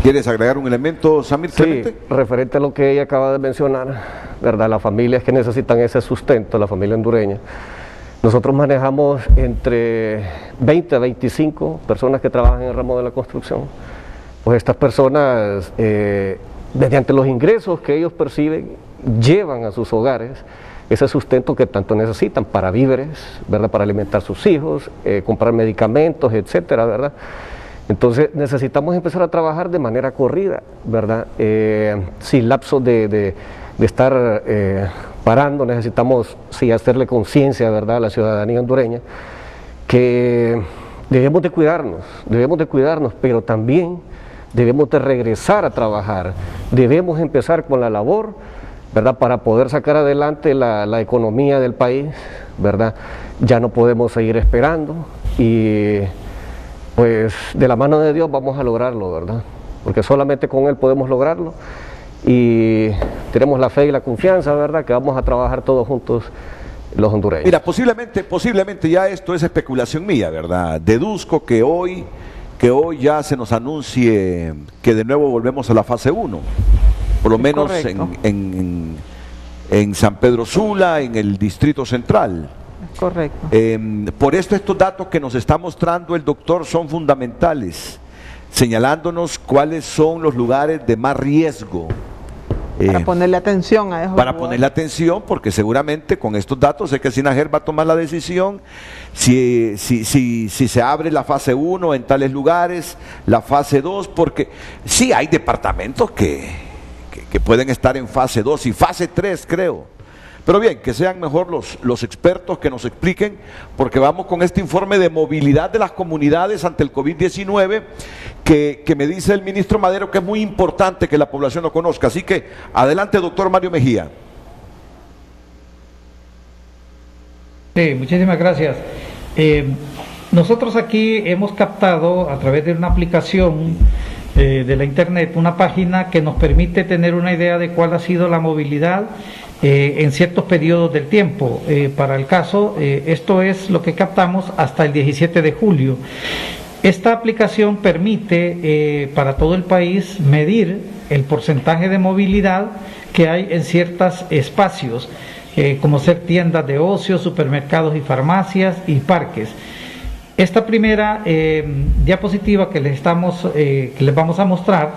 C: quieres agregar un elemento, Samir?
G: Sí, referente a lo que ella acaba de mencionar, ¿verdad? Las familias que necesitan ese sustento, la familia hondureña. Nosotros manejamos entre 20 a 25 personas que trabajan en el ramo de la construcción. Pues estas personas, mediante los ingresos que ellos perciben, llevan a sus hogares ese sustento que tanto necesitan para víveres, ¿verdad?, para alimentar sus hijos, comprar medicamentos, etcétera, ¿verdad? Entonces necesitamos empezar a trabajar de manera corrida, ¿verdad? Sin lapso de estar parando, necesitamos hacerle conciencia, ¿verdad?, a la ciudadanía hondureña que debemos de cuidarnos, pero también debemos de regresar a trabajar, debemos empezar con la labor, ¿verdad?, para poder sacar adelante la economía del país, ¿verdad? Ya no podemos seguir esperando y pues de la mano de Dios vamos a lograrlo, ¿verdad? Porque solamente con Él podemos lograrlo y tenemos la fe y la confianza, ¿verdad?, que vamos a trabajar todos juntos los hondureños.
C: Mira, posiblemente ya esto es especulación mía, ¿verdad? Deduzco que hoy ya se nos anuncie que de nuevo volvemos a la fase 1. Por lo menos en San Pedro Sula, en el Distrito Central.
F: Correcto.
C: Por esto estos datos que nos está mostrando el doctor son fundamentales, señalándonos cuáles son los lugares de más riesgo.
F: Para ponerle atención a eso.
C: Para ponerle atención, porque seguramente con estos datos sé que SINAGER va a tomar la decisión si se abre la fase 1 en tales lugares, la fase 2, porque sí hay departamentos que pueden estar en fase 2 y fase 3, creo. Pero bien, que sean mejor los expertos que nos expliquen, porque vamos con este informe de movilidad de las comunidades ante el COVID-19, que me dice el ministro Madero que es muy importante que la población lo conozca. Así que, adelante, doctor Mario Mejía.
H: Sí, muchísimas gracias. Nosotros aquí hemos captado a través de una aplicación de la internet, una página que nos permite tener una idea de cuál ha sido la movilidad en ciertos periodos del tiempo. Para el caso, esto es lo que captamos hasta el 17 de julio. Esta aplicación permite para todo el país medir el porcentaje de movilidad que hay en ciertos espacios, como ser tiendas de ocio, supermercados y farmacias y parques. Esta primera diapositiva que les vamos a mostrar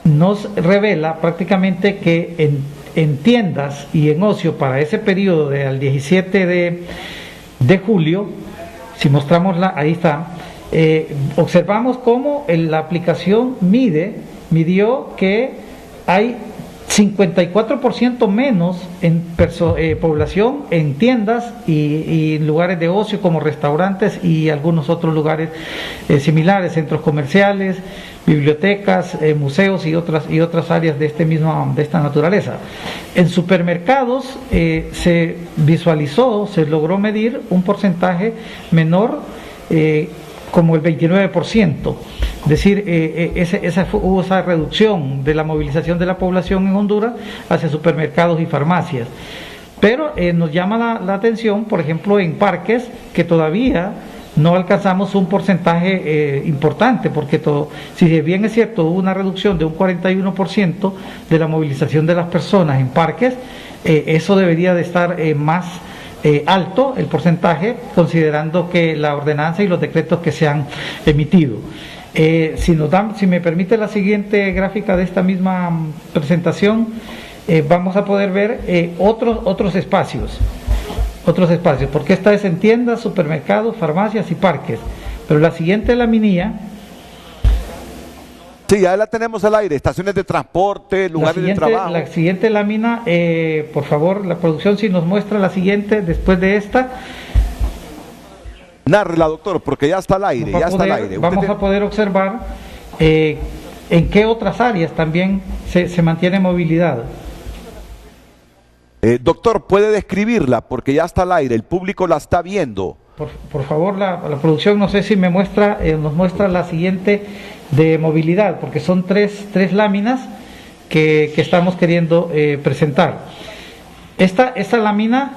H: nos revela prácticamente que en tiendas y en ocio para ese periodo del 17 de julio, si mostramos ahí está, observamos cómo la aplicación mide midió que hay 54% menos en población en tiendas y lugares de ocio como restaurantes y algunos otros lugares similares, centros comerciales, bibliotecas, museos y otras áreas de esta naturaleza. En supermercados se visualizó, se logró medir un porcentaje menor, como el 29%. Es decir, hubo esa reducción de la movilización de la población en Honduras hacia supermercados y farmacias. Pero nos llama la atención, por ejemplo, en parques, que todavía no alcanzamos un porcentaje importante, porque si bien es cierto, hubo una reducción de un 41% de la movilización de las personas en parques, eso debería de estar más alto el porcentaje, considerando que la ordenanza y los decretos que se han emitido. Si me permite la siguiente gráfica de esta misma presentación, vamos a poder ver otros espacios, porque esta es en tiendas, supermercados, farmacias y parques, pero la siguiente laminilla.
C: Sí, ya la tenemos al aire, estaciones de transporte, lugares de trabajo.
H: La siguiente lámina, por favor, la producción, si nos muestra la siguiente después de esta.
C: Nárrela, doctor, porque ya está al aire,
H: Vamos a poder observar en qué otras áreas también se mantiene movilidad.
C: Doctor, ¿puede describirla? Porque ya está al aire, el público la está viendo.
H: Por favor, la producción, no sé si nos muestra la siguiente de movilidad, porque son tres láminas que estamos queriendo presentar. Esta lámina,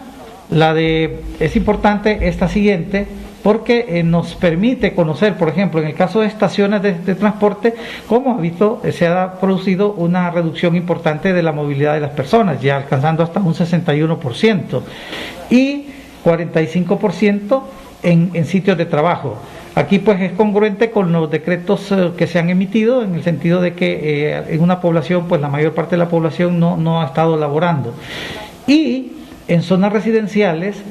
H: es importante esta siguiente, porque nos permite conocer, por ejemplo, en el caso de estaciones de transporte, cómo se ha producido una reducción importante de la movilidad de las personas, ya alcanzando hasta un 61%, y 45% en sitios de trabajo. Aquí pues es congruente con los decretos que se han emitido, en el sentido de que en una población, pues la mayor parte de la población no ha estado laborando. Y en zonas residenciales,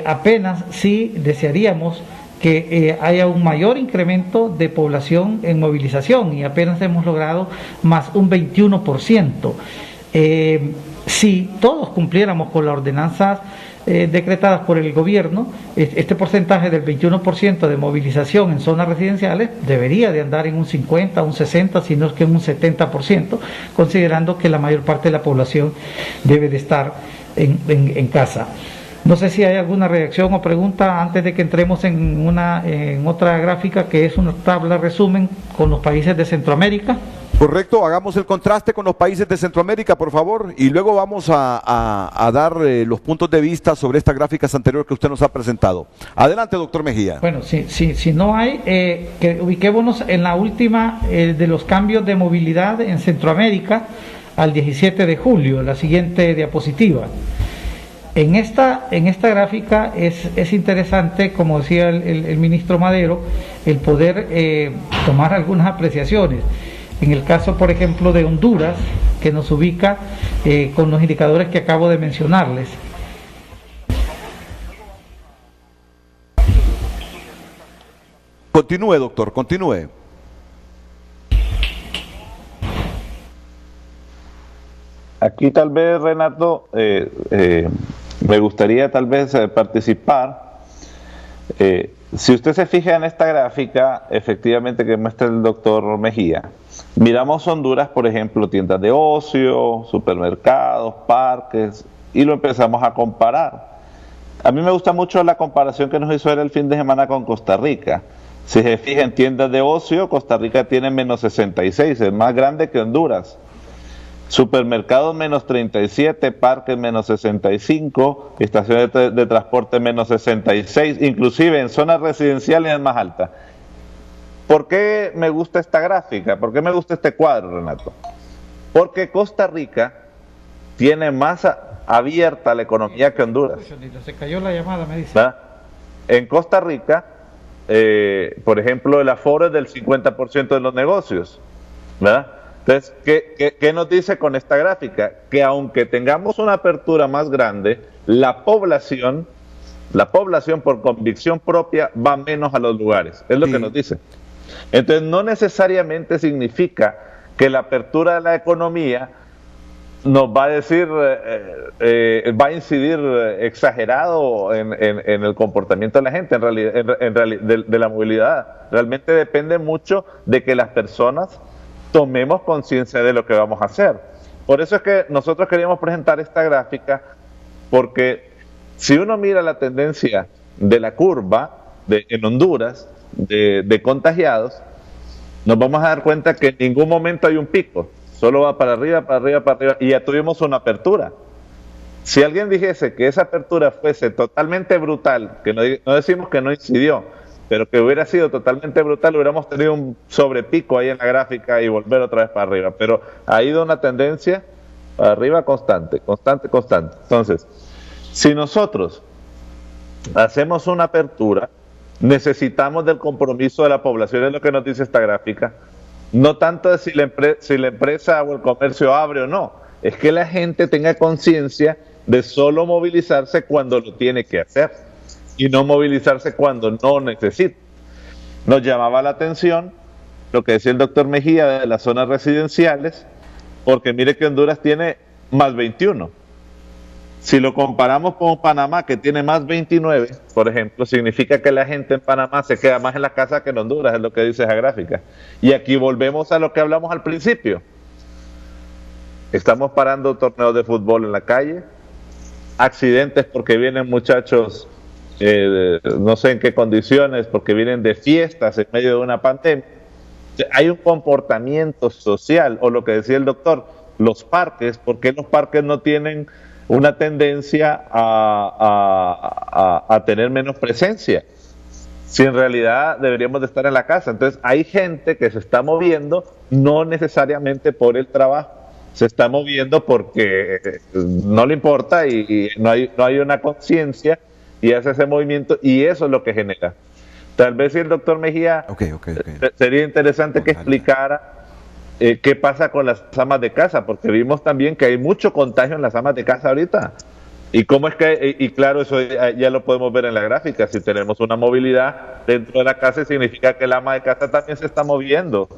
H: apenas sí desearíamos que haya un mayor incremento de población en movilización, y apenas hemos logrado más un 21%. Si todos cumpliéramos con las ordenanzas decretadas por el gobierno, este porcentaje del 21% de movilización en zonas residenciales debería de andar en un 50, un 60, si no es que en un 70%, considerando que la mayor parte de la población debe de estar en casa. No sé si hay alguna reacción o pregunta antes de que entremos en otra gráfica, que es una tabla resumen con los países de Centroamérica.
C: Correcto, hagamos el contraste con los países de Centroamérica, por favor, y luego vamos a dar los puntos de vista sobre estas gráficas anteriores que usted nos ha presentado. Adelante, doctor Mejía.
H: Bueno, si no hay, que ubiquémonos en la última de los cambios de movilidad en Centroamérica al 17 de julio, la siguiente diapositiva. En esta gráfica es interesante, como decía el ministro Madero, el poder tomar algunas apreciaciones. En el caso, por ejemplo, de Honduras, que nos ubica con los indicadores que acabo de mencionarles.
C: Continúe, doctor, continúe.
E: Aquí tal vez, Renato, me gustaría tal vez participar. Si usted se fija en esta gráfica, efectivamente, que muestra el doctor Mejía, miramos Honduras, por ejemplo, tiendas de ocio, supermercados, parques, y lo empezamos a comparar. A mí me gusta mucho la comparación que nos hizo él el fin de semana con Costa Rica. Si se fija en tiendas de ocio, Costa Rica tiene menos 66, es más grande que Honduras. Supermercados menos 37, parques menos 65, estaciones de transporte menos 66, inclusive en zonas residenciales es más alta. ¿Por qué me gusta esta gráfica? ¿Por qué me gusta este cuadro, Renato? Porque Costa Rica tiene más abierta la economía que Honduras.
H: Se cayó la llamada, me dice.
E: ¿Verdad? En Costa Rica, por ejemplo, el aforo es del 50% de los negocios, ¿verdad? Entonces, ¿qué nos dice con esta gráfica? Que aunque tengamos una apertura más grande, la población por convicción propia va menos a los lugares, es lo que nos dice. Entonces, no necesariamente significa que la apertura de la economía nos va a decir, va a incidir exagerado en el comportamiento de la gente, de la movilidad. Realmente depende mucho de que las personas tomemos conciencia de lo que vamos a hacer. Por eso es que nosotros queríamos presentar esta gráfica, porque si uno mira la tendencia de la curva en Honduras de contagiados, nos vamos a dar cuenta que en ningún momento hay un pico. Solo va para arriba, para arriba, para arriba, y ya tuvimos una apertura. Si alguien dijese que esa apertura fuese totalmente brutal, que no decimos que no incidió, pero que hubiera sido totalmente brutal, hubiéramos tenido un sobrepico ahí en la gráfica y volver otra vez para arriba. Pero ha ido una tendencia para arriba constante, constante, constante. Entonces, si nosotros hacemos una apertura, necesitamos del compromiso de la población, es lo que nos dice esta gráfica. No tanto de si la empresa o el comercio abre o no, es que la gente tenga conciencia de solo movilizarse cuando lo tiene que hacer y no movilizarse cuando no necesita. Nos llamaba la atención lo que decía el doctor Mejía de las zonas residenciales, porque mire que Honduras tiene más 21. Si lo comparamos con Panamá, que tiene más 29, por ejemplo, significa que la gente en Panamá se queda más en la casa que en Honduras, es lo que dice esa gráfica. Y aquí volvemos a lo que hablamos al principio. Estamos parando torneos de fútbol en la calle, accidentes porque vienen muchachos, no sé en qué condiciones, porque vienen de fiestas en medio de una pandemia. Hay un comportamiento social, o lo que decía el doctor, los parques, ¿por qué los parques no tienen una tendencia a tener menos presencia? Si en realidad deberíamos de estar en la casa. Entonces hay gente que se está moviendo no necesariamente por el trabajo, se está moviendo porque no le importa y no hay una conciencia y hace ese movimiento, y eso es lo que genera. Tal vez si el doctor Mejía sería interesante que explicara qué pasa con las amas de casa, porque vimos también que hay mucho contagio en las amas de casa ahorita. Y cómo es que, y claro, eso ya lo podemos ver en la gráfica, si tenemos una movilidad dentro de la casa, significa que la ama de casa también se está moviendo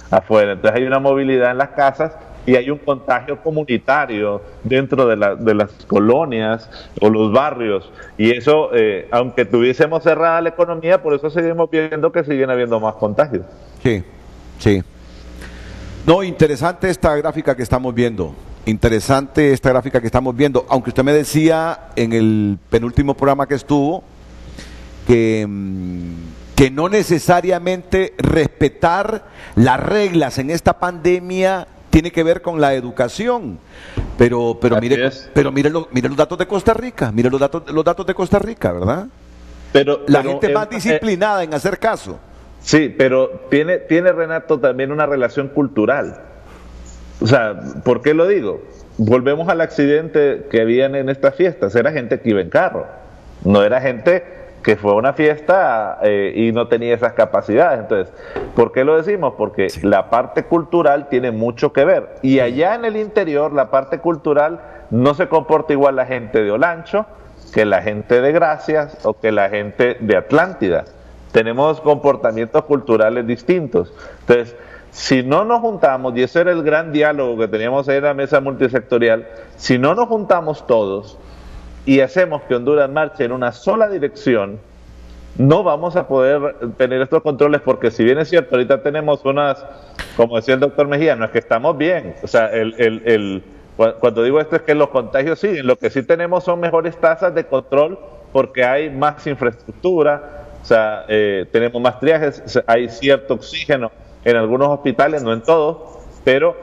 E: afuera. Entonces hay una movilidad en las casas y hay un contagio comunitario dentro de las colonias o los barrios. Y eso, aunque tuviésemos cerrada la economía, por eso seguimos viendo que siguen habiendo más contagios.
C: Sí, sí. No, interesante esta gráfica que estamos viendo. Interesante esta gráfica que estamos viendo. Aunque usted me decía en el penúltimo programa que estuvo que no necesariamente respetar las reglas en esta pandemia tiene que ver con la educación. Pero mire los datos de Costa Rica. Mire los datos de Costa Rica, ¿verdad? Pero la gente más disciplinada en hacer caso.
E: Sí, pero tiene Renato también una relación cultural. O sea, ¿por qué lo digo? Volvemos al accidente que habían en estas fiestas. Era gente que iba en carro, no era gente que fue a una fiesta y no tenía esas capacidades. Entonces, ¿por qué lo decimos? Porque la parte cultural tiene mucho que ver. Y allá en el interior, la parte cultural no se comporta igual la gente de Olancho que la gente de Gracias o que la gente de Atlántida. Tenemos comportamientos culturales distintos. Entonces, si no nos juntamos, y ese era el gran diálogo que teníamos ahí en la mesa multisectorial, si no nos juntamos todos y hacemos que Honduras marche en una sola dirección, no vamos a poder tener estos controles, porque si bien es cierto, ahorita tenemos unas, como decía el doctor Mejía, no es que estamos bien, o sea, cuando digo esto es que los contagios siguen, lo que sí tenemos son mejores tasas de control porque hay más infraestructura. O sea, tenemos más triajes, hay cierto oxígeno en algunos hospitales, no en todos, pero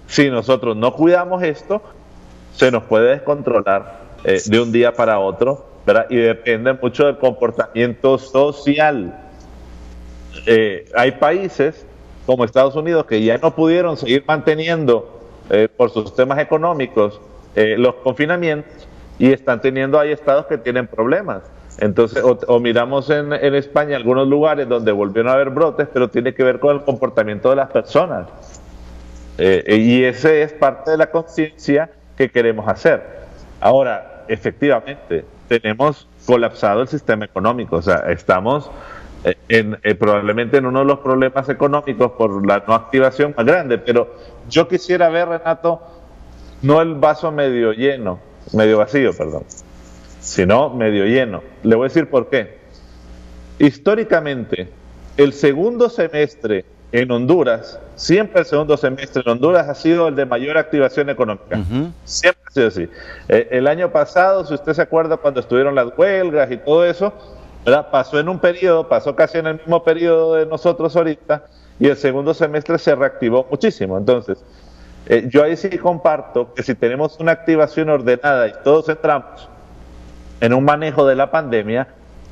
E: si nosotros no cuidamos esto, se nos puede descontrolar de un día para otro, ¿verdad? Y depende mucho del comportamiento social. Hay países como Estados Unidos que ya no pudieron seguir manteniendo por sus temas económicos los confinamientos, y están teniendo, hay estados que tienen problemas. Entonces, o miramos en España algunos lugares donde volvieron a haber brotes, pero tiene que ver con el comportamiento de las personas. Y ese es parte de la conciencia que queremos hacer. Ahora, efectivamente, tenemos colapsado el sistema económico, o sea, estamos probablemente en uno de los problemas económicos por la no activación más grande, pero yo quisiera ver, Renato, no el vaso medio vacío, sino medio lleno. Le voy a decir por qué. Históricamente, el segundo semestre en Honduras, siempre el segundo semestre en Honduras ha sido el de mayor activación económica. Siempre ha sido así. El año pasado, si usted se acuerda, cuando estuvieron las huelgas y todo eso, ¿verdad? Pasó casi en el mismo periodo de nosotros ahorita, y el segundo semestre se reactivó muchísimo. Entonces, yo ahí sí comparto que si tenemos una activación ordenada y todos entramos en un manejo de la pandemia,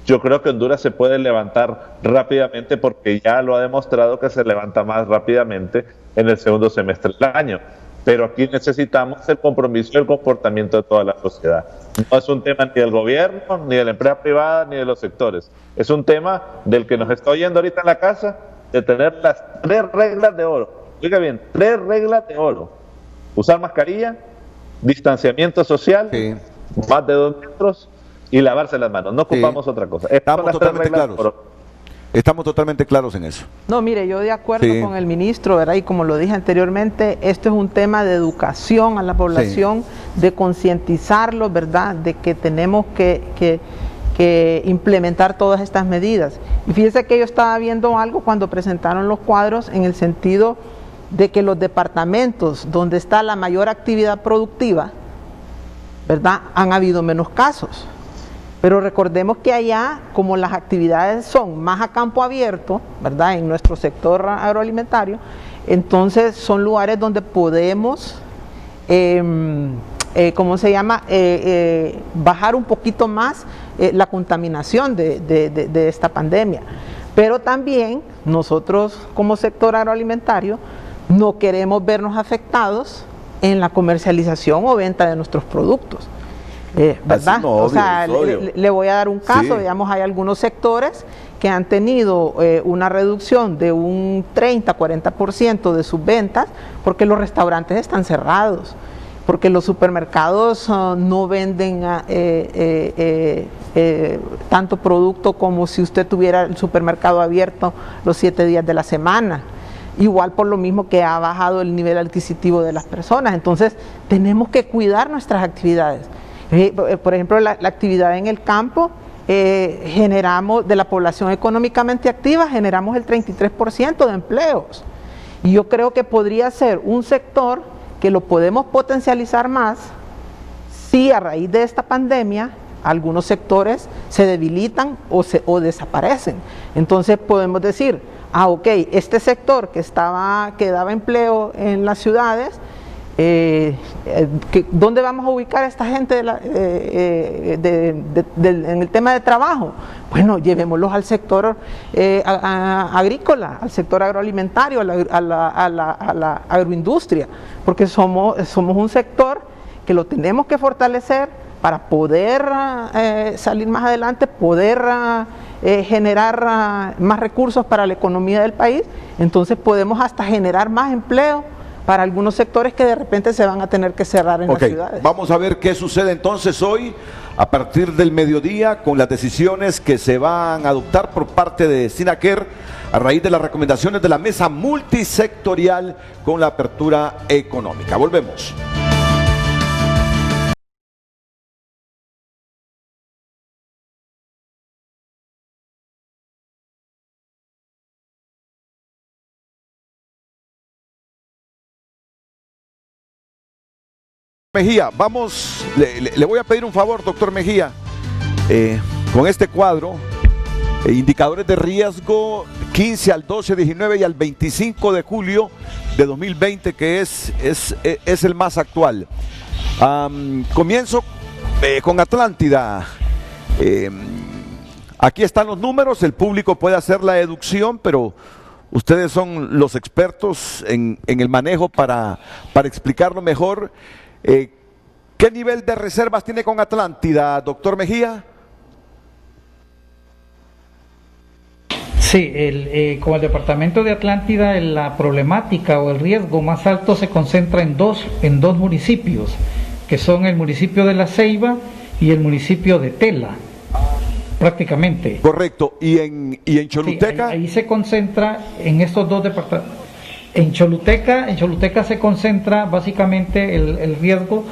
E: yo creo que Honduras se puede levantar rápidamente, porque ya lo ha demostrado que se levanta más rápidamente en el segundo semestre del año. Pero aquí necesitamos el compromiso y el comportamiento de toda la sociedad. No es un tema ni del gobierno, ni de la empresa privada, ni de los sectores. Es un tema del que nos está oyendo ahorita en la casa, de tener las 3 reglas de oro. Oiga bien, 3 reglas de oro. Usar mascarilla, distanciamiento social, más de 2 metros, y lavarse las manos. No ocupamos otra cosa.
C: Estamos totalmente claros. Estamos totalmente claros en eso.
F: No, mire, yo de acuerdo con el ministro, ¿verdad? Y como lo dije anteriormente, esto es un tema de educación a la población, de concientizarlos, ¿verdad? De que tenemos que implementar todas estas medidas. Y fíjese que yo estaba viendo algo cuando presentaron los cuadros, en el sentido de que los departamentos donde está la mayor actividad productiva, ¿verdad?, han habido menos casos. Pero recordemos que allá, como las actividades son más a campo abierto, ¿verdad?, en nuestro sector agroalimentario, entonces son lugares donde podemos, bajar un poquito más la contaminación de esta pandemia. Pero también nosotros, como sector agroalimentario, no queremos vernos afectados en la comercialización o venta de nuestros productos. ¿Verdad?
C: No, obvio,
F: o sea, le voy a dar un caso. Digamos, hay algunos sectores que han tenido una reducción de un 30-40% de sus ventas, porque los restaurantes están cerrados, porque los supermercados no venden tanto producto como si usted tuviera el supermercado abierto los 7 días de la semana. Igual por lo mismo que ha bajado el nivel adquisitivo de las personas. Entonces tenemos que cuidar nuestras actividades. Por ejemplo, la actividad en el campo, generamos, de la población económicamente activa, generamos el 33% de empleos. Y yo creo que podría ser un sector que lo podemos potencializar más si a raíz de esta pandemia algunos sectores se debilitan o desaparecen. Entonces podemos decir, ok, este sector que daba empleo en las ciudades, ¿dónde vamos a ubicar a esta gente en el tema de trabajo? Bueno, llevémoslos al sector agrícola, al sector agroalimentario, a la agroindustria, porque somos un sector que lo tenemos que fortalecer para poder salir más adelante, poder generar más recursos para la economía del país. Entonces podemos hasta generar más empleo para algunos sectores que de repente se van a tener que cerrar en las ciudades.
C: Vamos a ver qué sucede entonces hoy, a partir del mediodía, con las decisiones que se van a adoptar por parte de SINAQUER a raíz de las recomendaciones de la mesa multisectorial con la apertura económica. Volvemos. Mejía, vamos, le voy a pedir un favor, doctor Mejía, con este cuadro, indicadores de riesgo 15 al 12, 19 y al 25 de julio de 2020, que es el más actual. Comienzo con Atlántida. Aquí están los números, el público puede hacer la deducción, pero ustedes son los expertos en el manejo para explicarlo mejor. ¿Qué nivel de reservas tiene con Atlántida, doctor Mejía?
H: Sí, con el departamento de Atlántida, la problemática o el riesgo más alto se concentra en dos municipios, que son el municipio de La Ceiba y el municipio de Tela. prácticamente.
C: Correcto. ¿Y en Choluteca?
H: Sí, ahí se concentra en estos dos departamentos. En Choluteca se concentra básicamente el riesgo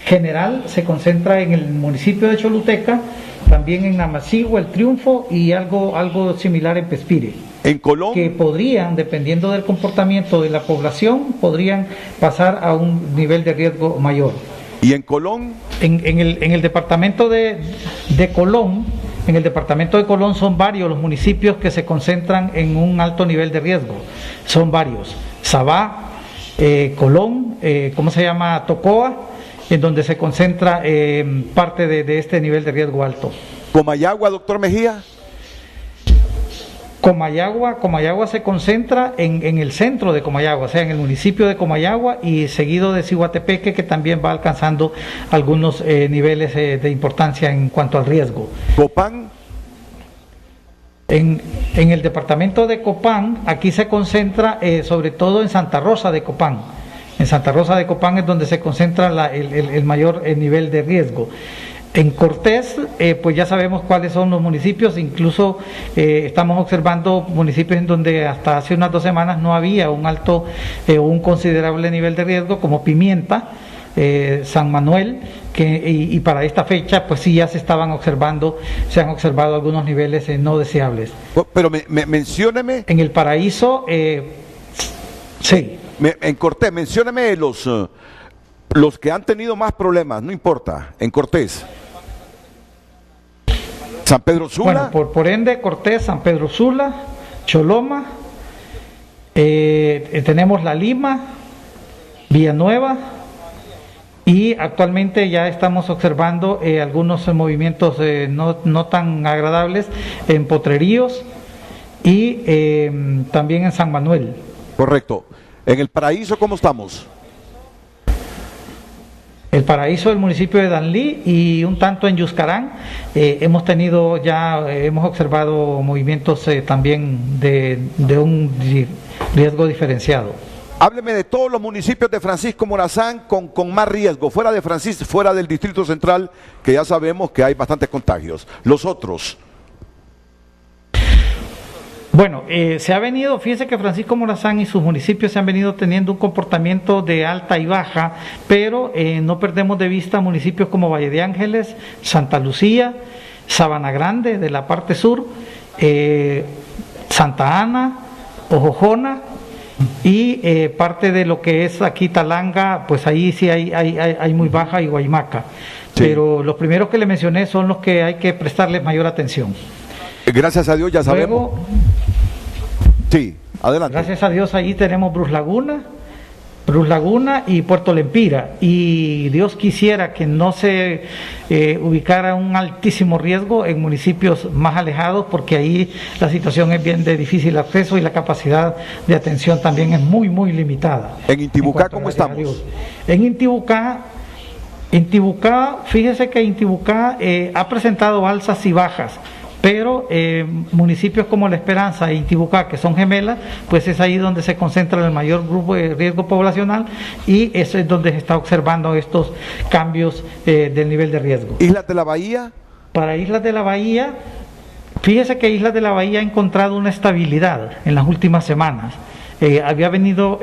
H: general, se concentra en el municipio de Choluteca, también en Namasigua, El Triunfo y algo similar en Pespire.
C: En Colón,
H: que podrían, dependiendo del comportamiento de la población, podrían pasar a un nivel de riesgo mayor.
C: ¿Y en Colón?
H: En el departamento de Colón, son varios los municipios que se concentran en un alto nivel de riesgo. Son varios. Sabá, Colón, Tocoa, en donde se concentra parte de este nivel de riesgo alto.
C: ¿Comayagua, doctor Mejía?
H: Comayagua se concentra en el centro de Comayagua, o sea, en el municipio de Comayagua y seguido de Ciguatepeque, que también va alcanzando algunos niveles de importancia en cuanto al riesgo.
C: ¿Copán?
H: En el departamento de Copán, aquí se concentra sobre todo en Santa Rosa de Copán. En Santa Rosa de Copán es donde se concentra el mayor nivel de riesgo. En Cortés, pues ya sabemos cuáles son los municipios, incluso estamos observando municipios en donde hasta hace unas 2 semanas no había un alto o un considerable nivel de riesgo, como Pimienta, San Manuel, y para esta fecha pues sí ya se han observado algunos niveles no deseables.
C: Pero mencióneme.
H: En El Paraíso, sí.
C: En Cortés, mencióneme los que han tenido más problemas, no importa, en Cortés. San Pedro Sula.
H: Bueno, por ende, Cortés, San Pedro Sula, Choloma, tenemos La Lima, Villanueva, y actualmente ya estamos observando algunos movimientos no tan agradables en Potreríos y también en San Manuel.
C: Correcto. En El Paraíso, ¿cómo estamos?
H: El Paraíso del municipio de Danlí y un tanto en Yuscarán hemos observado movimientos también de un riesgo diferenciado.
C: Hábleme de todos los municipios de Francisco Morazán con más riesgo, fuera del Distrito Central, que ya sabemos que hay bastantes contagios. Los otros.
H: Bueno, fíjese que Francisco Morazán y sus municipios se han venido teniendo un comportamiento de alta y baja, pero no perdemos de vista municipios como Valle de Ángeles, Santa Lucía, Sabana Grande de la parte sur, Santa Ana, Ojojona y parte de lo que es aquí Talanga, pues ahí sí hay muy baja, y Guaymaca. Sí. Pero los primeros que le mencioné son los que hay que prestarles mayor atención.
C: Gracias a Dios ya sabemos.
H: Luego,
C: sí, adelante.
H: Gracias a Dios ahí tenemos Brus Laguna y Puerto Lempira, y Dios quisiera que no se ubicara un altísimo riesgo en municipios más alejados, porque ahí la situación es bien de difícil acceso y la capacidad de atención también es muy limitada.
C: ¿En Intibucá cómo estamos?
H: En Intibucá, fíjese que Intibucá ha presentado alzas y bajas, pero municipios como La Esperanza e Intibucá, que son gemelas, pues es ahí donde se concentra el mayor grupo de riesgo poblacional, y eso es donde se está observando estos cambios del nivel de riesgo.
C: ¿Islas de la Bahía?
H: Para Islas de la Bahía, fíjese que Islas de la Bahía ha encontrado una estabilidad en las últimas semanas. Había venido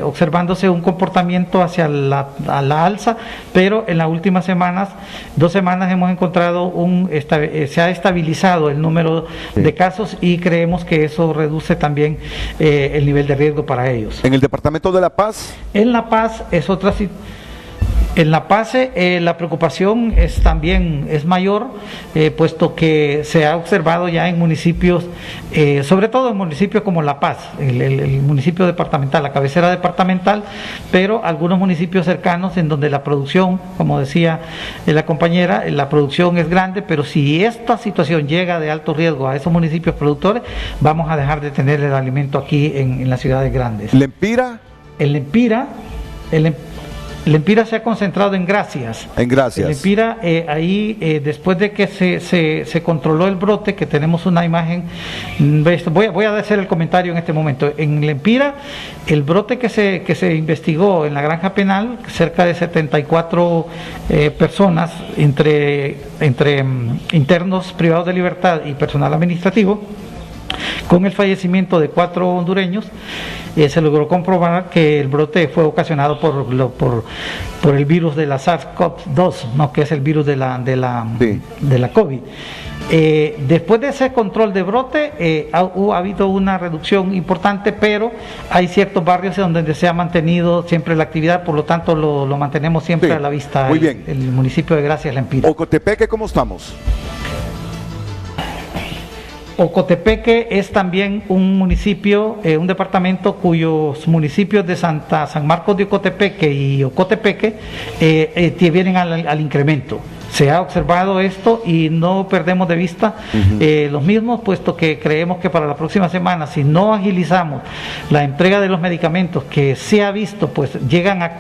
H: observándose un comportamiento hacia a la alza, pero en las últimas 2 semanas hemos encontrado se ha estabilizado el número de casos, y creemos que eso reduce también el nivel de riesgo para ellos.
C: ¿En el departamento de La Paz?
H: En La Paz es otra situación. En La Paz la preocupación es mayor, puesto que se ha observado ya en municipios, sobre todo en municipios como La Paz, el municipio departamental, la cabecera departamental, pero algunos municipios cercanos en donde la producción, como decía la compañera, la producción es grande, pero si esta situación llega de alto riesgo a esos municipios productores, vamos a dejar de tener el alimento aquí en las ciudades grandes.
C: ¿Lempira?
H: En El Empira se ha concentrado en Gracias.
C: En Gracias.
H: El Empira, después de que se controló el brote, que tenemos una imagen, voy a hacer el comentario en este momento. En el Empira, el brote que se investigó en la Granja Penal, cerca de 74 personas, entre internos privados de libertad y personal administrativo, con el fallecimiento de 4 hondureños, se logró comprobar que el brote fue ocasionado por el virus de la SARS-CoV-2, ¿no? Que es el virus de la COVID. Después de ese control de brote, ha habido una reducción importante, pero hay ciertos barrios donde se ha mantenido siempre la actividad, por lo tanto lo mantenemos siempre a la vista.
C: Muy bien.
H: El municipio de Gracias, La Empira.
C: Ocotepeque, ¿cómo estamos?
H: Ocotepeque es también un municipio, un departamento cuyos municipios de San Marcos de Ocotepeque y Ocotepeque vienen al incremento. Se ha observado esto y no perdemos de vista los mismos, puesto que creemos que para la próxima semana, si no agilizamos la entrega de los medicamentos que se ha visto, pues llegan a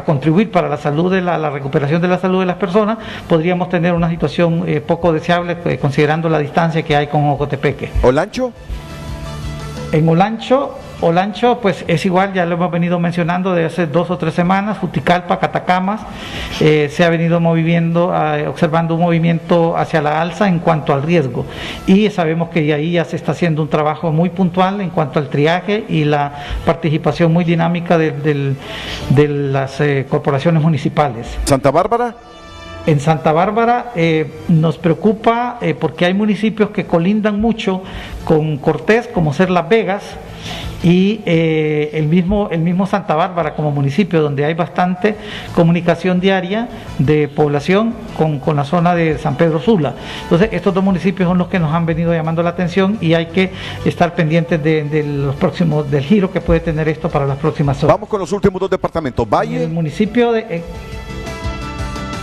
H: contribuir para la salud de la recuperación de la salud de las personas, podríamos tener una situación poco deseable, considerando la distancia que hay con Ocotepeque.
C: ¿Olancho?
H: En Olancho, pues es igual, ya lo hemos venido mencionando de hace 2 o 3 semanas. Juticalpa, Catacamas, se ha venido observando un movimiento hacia la alza en cuanto al riesgo, y sabemos que ahí ya se está haciendo un trabajo muy puntual en cuanto al triaje y la participación muy dinámica de las corporaciones municipales.
C: ¿Santa Bárbara?
H: En Santa Bárbara nos preocupa porque hay municipios que colindan mucho con Cortés, como ser Las Vegas, y el mismo Santa Bárbara como municipio, donde hay bastante comunicación diaria de población con la zona de San Pedro Sula. Entonces estos 2 municipios son los que nos han venido llamando la atención, y hay que estar pendientes de los próximos, del giro que puede tener esto para las próximas horas.
C: Vamos con los últimos 2 departamentos. Valle.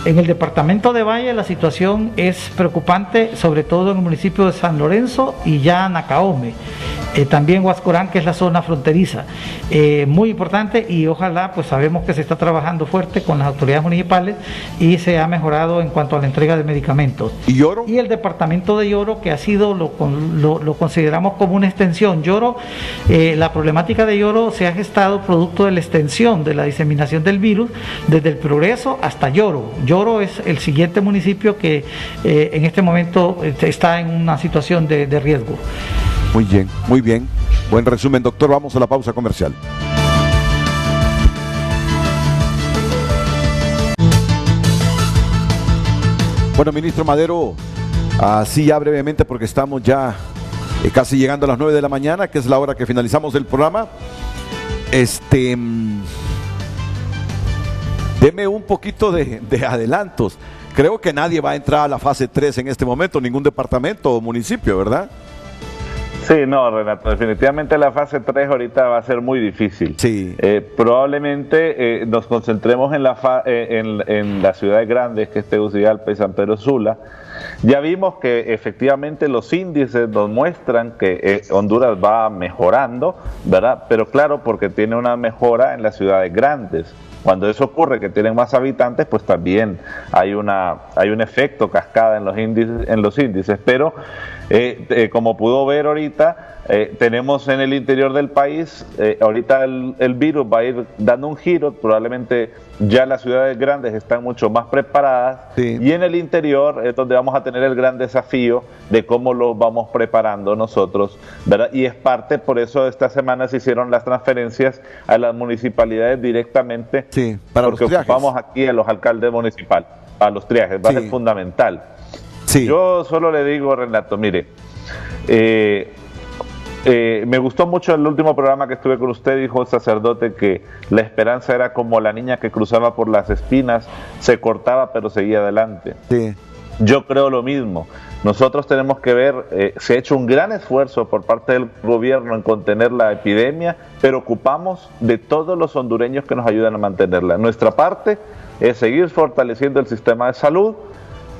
H: En el departamento de Valle la situación es preocupante, sobre todo en el municipio de San Lorenzo y ya Nacaome. También Huascorán, que es la zona fronteriza, muy importante, y ojalá, pues sabemos que se está trabajando fuerte con las autoridades municipales y se ha mejorado en cuanto a la entrega de medicamentos.
C: ¿Y Lloro?
H: Y el departamento de Lloro, que ha sido, lo consideramos como una extensión. Lloro, la problemática de Lloro se ha gestado producto de la extensión de la diseminación del virus desde el Progreso hasta Lloro. Lloro es el siguiente municipio que en este momento está en una situación de riesgo.
C: Muy bien, muy bien. Buen resumen, doctor. Vamos a la pausa comercial. Bueno, ministro Madero, así ya brevemente, porque estamos ya casi llegando a las 9 de la mañana, que es la hora que finalizamos el programa. Deme un poquito de adelantos. Creo que nadie va a entrar a la fase 3 en este momento, ningún departamento o municipio, ¿verdad?
E: Sí, no, Renato, definitivamente la fase 3 ahorita va a ser muy difícil.
C: Sí.
E: Probablemente nos concentremos en las ciudades grandes, que es Tegucigalpa y San Pedro Sula. Ya vimos que efectivamente los índices nos muestran que Honduras va mejorando, ¿verdad? Pero claro, porque tiene una mejora en las ciudades grandes. Cuando eso ocurre, que tienen más habitantes, pues también hay un efecto cascada en los índices. Pero como pudo ver ahorita, tenemos en el interior del país, ahorita el virus va a ir dando un giro, probablemente ya las ciudades grandes están mucho más preparadas, sí. Y en el interior es donde vamos a tener el gran desafío de cómo lo vamos preparando nosotros, ¿verdad? Y es parte, por eso esta semana se hicieron las transferencias a las municipalidades directamente,
C: sí, para
E: porque
C: los triajes.
E: Ocupamos aquí a los alcaldes municipales, a los triajes, va a ser fundamental.
C: Sí.
E: Yo solo le digo, Renato, mire, me gustó mucho el último programa que estuve con usted, dijo el sacerdote que la esperanza era como la niña que cruzaba por las espinas, se cortaba pero seguía adelante.
C: Sí.
E: Yo creo lo mismo. Nosotros tenemos que ver, se ha hecho un gran esfuerzo por parte del gobierno en contener la epidemia, pero ocupamos de todos los hondureños que nos ayudan a mantenerla. Nuestra parte es seguir fortaleciendo el sistema de salud,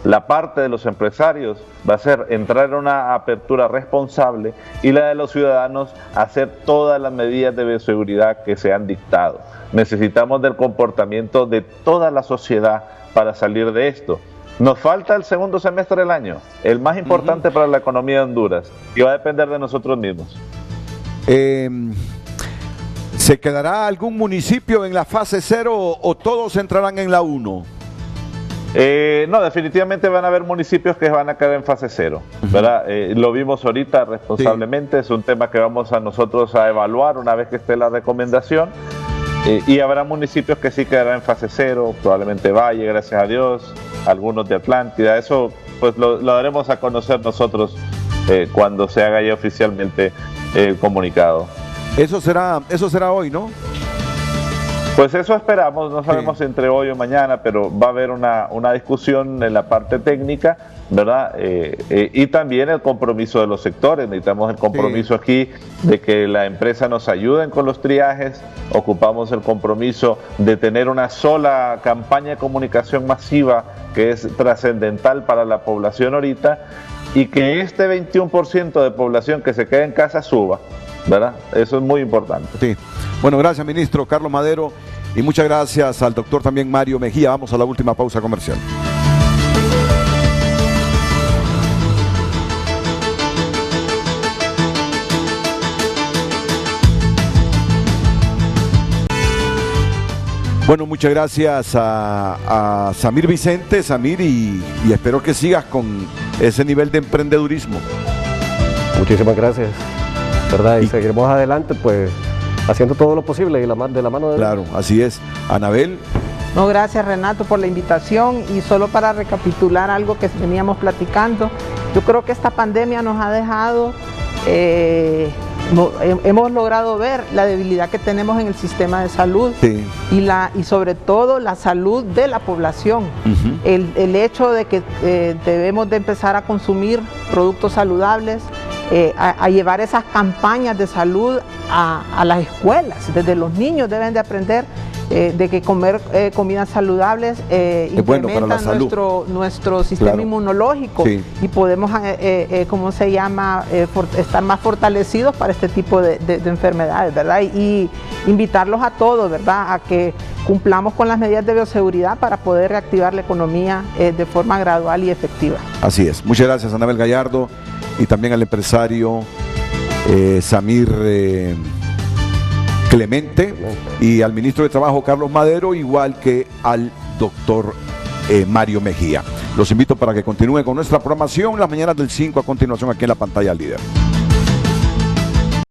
E: La parte de los empresarios va a ser entrar en una apertura responsable y la de los ciudadanos hacer todas las medidas de bioseguridad que se han dictado. Necesitamos del comportamiento de toda la sociedad para salir de esto. Nos falta el segundo semestre del año, el más importante para la economía de Honduras, y va a depender de nosotros mismos.
C: ¿Se quedará algún municipio en la fase 0 o todos entrarán en la 1?
E: No, definitivamente van a haber municipios que van a quedar en fase 0, ¿verdad? Lo vimos ahorita responsablemente, es un tema que vamos a nosotros a evaluar una vez que esté la recomendación, y habrá municipios que sí quedarán en fase 0, probablemente Valle, gracias a Dios, algunos de Atlántida, eso pues lo daremos a conocer nosotros cuando se haga ya oficialmente el comunicado.
C: Eso será hoy, ¿no?
E: Pues eso esperamos, no sabemos si entre hoy o mañana, pero va a haber una discusión en la parte técnica, ¿verdad? Y también el compromiso de los sectores. Necesitamos el compromiso aquí de que la empresa nos ayuden con los triajes, ocupamos el compromiso de tener una sola campaña de comunicación masiva que es trascendental para la población ahorita, y que este 21% de población que se quede en casa suba, ¿verdad? Eso es muy importante.
C: Sí. Bueno, gracias, ministro Carlos Madero, y muchas gracias al doctor también Mario Mejía. Vamos a la última pausa comercial. Bueno, muchas gracias a Samir Vicente, Samir, y espero que sigas con ese nivel de emprendedurismo.
G: Muchísimas gracias, ¿verdad? Y seguiremos adelante, pues, haciendo todo lo posible y de la mano de...
C: Claro, así es. Anabel.
F: No, gracias Renato por la invitación, y solo para recapitular algo que veníamos platicando, yo creo que esta pandemia nos ha dejado, hemos logrado ver la debilidad que tenemos en el sistema de salud, y sobre todo la salud de la población. El hecho de que debemos de empezar a consumir productos saludables, a llevar esas campañas de salud a las escuelas. Desde los niños deben de aprender de que comer comidas saludables incrementa nuestro sistema inmunológico, y podemos, ¿cómo se llama?, estar más fortalecidos para este tipo de enfermedades, ¿verdad? Y invitarlos a todos, ¿verdad?, a que cumplamos con las medidas de bioseguridad para poder reactivar la economía de forma gradual y efectiva.
C: Así es. Muchas gracias, Anabel Gallardo, y también al empresario Samir Clemente, y al ministro de Trabajo Carlos Madero, igual que al doctor Mario Mejía. Los invito para que continúen con nuestra programación las mañanas del 5 a continuación aquí en la pantalla líder.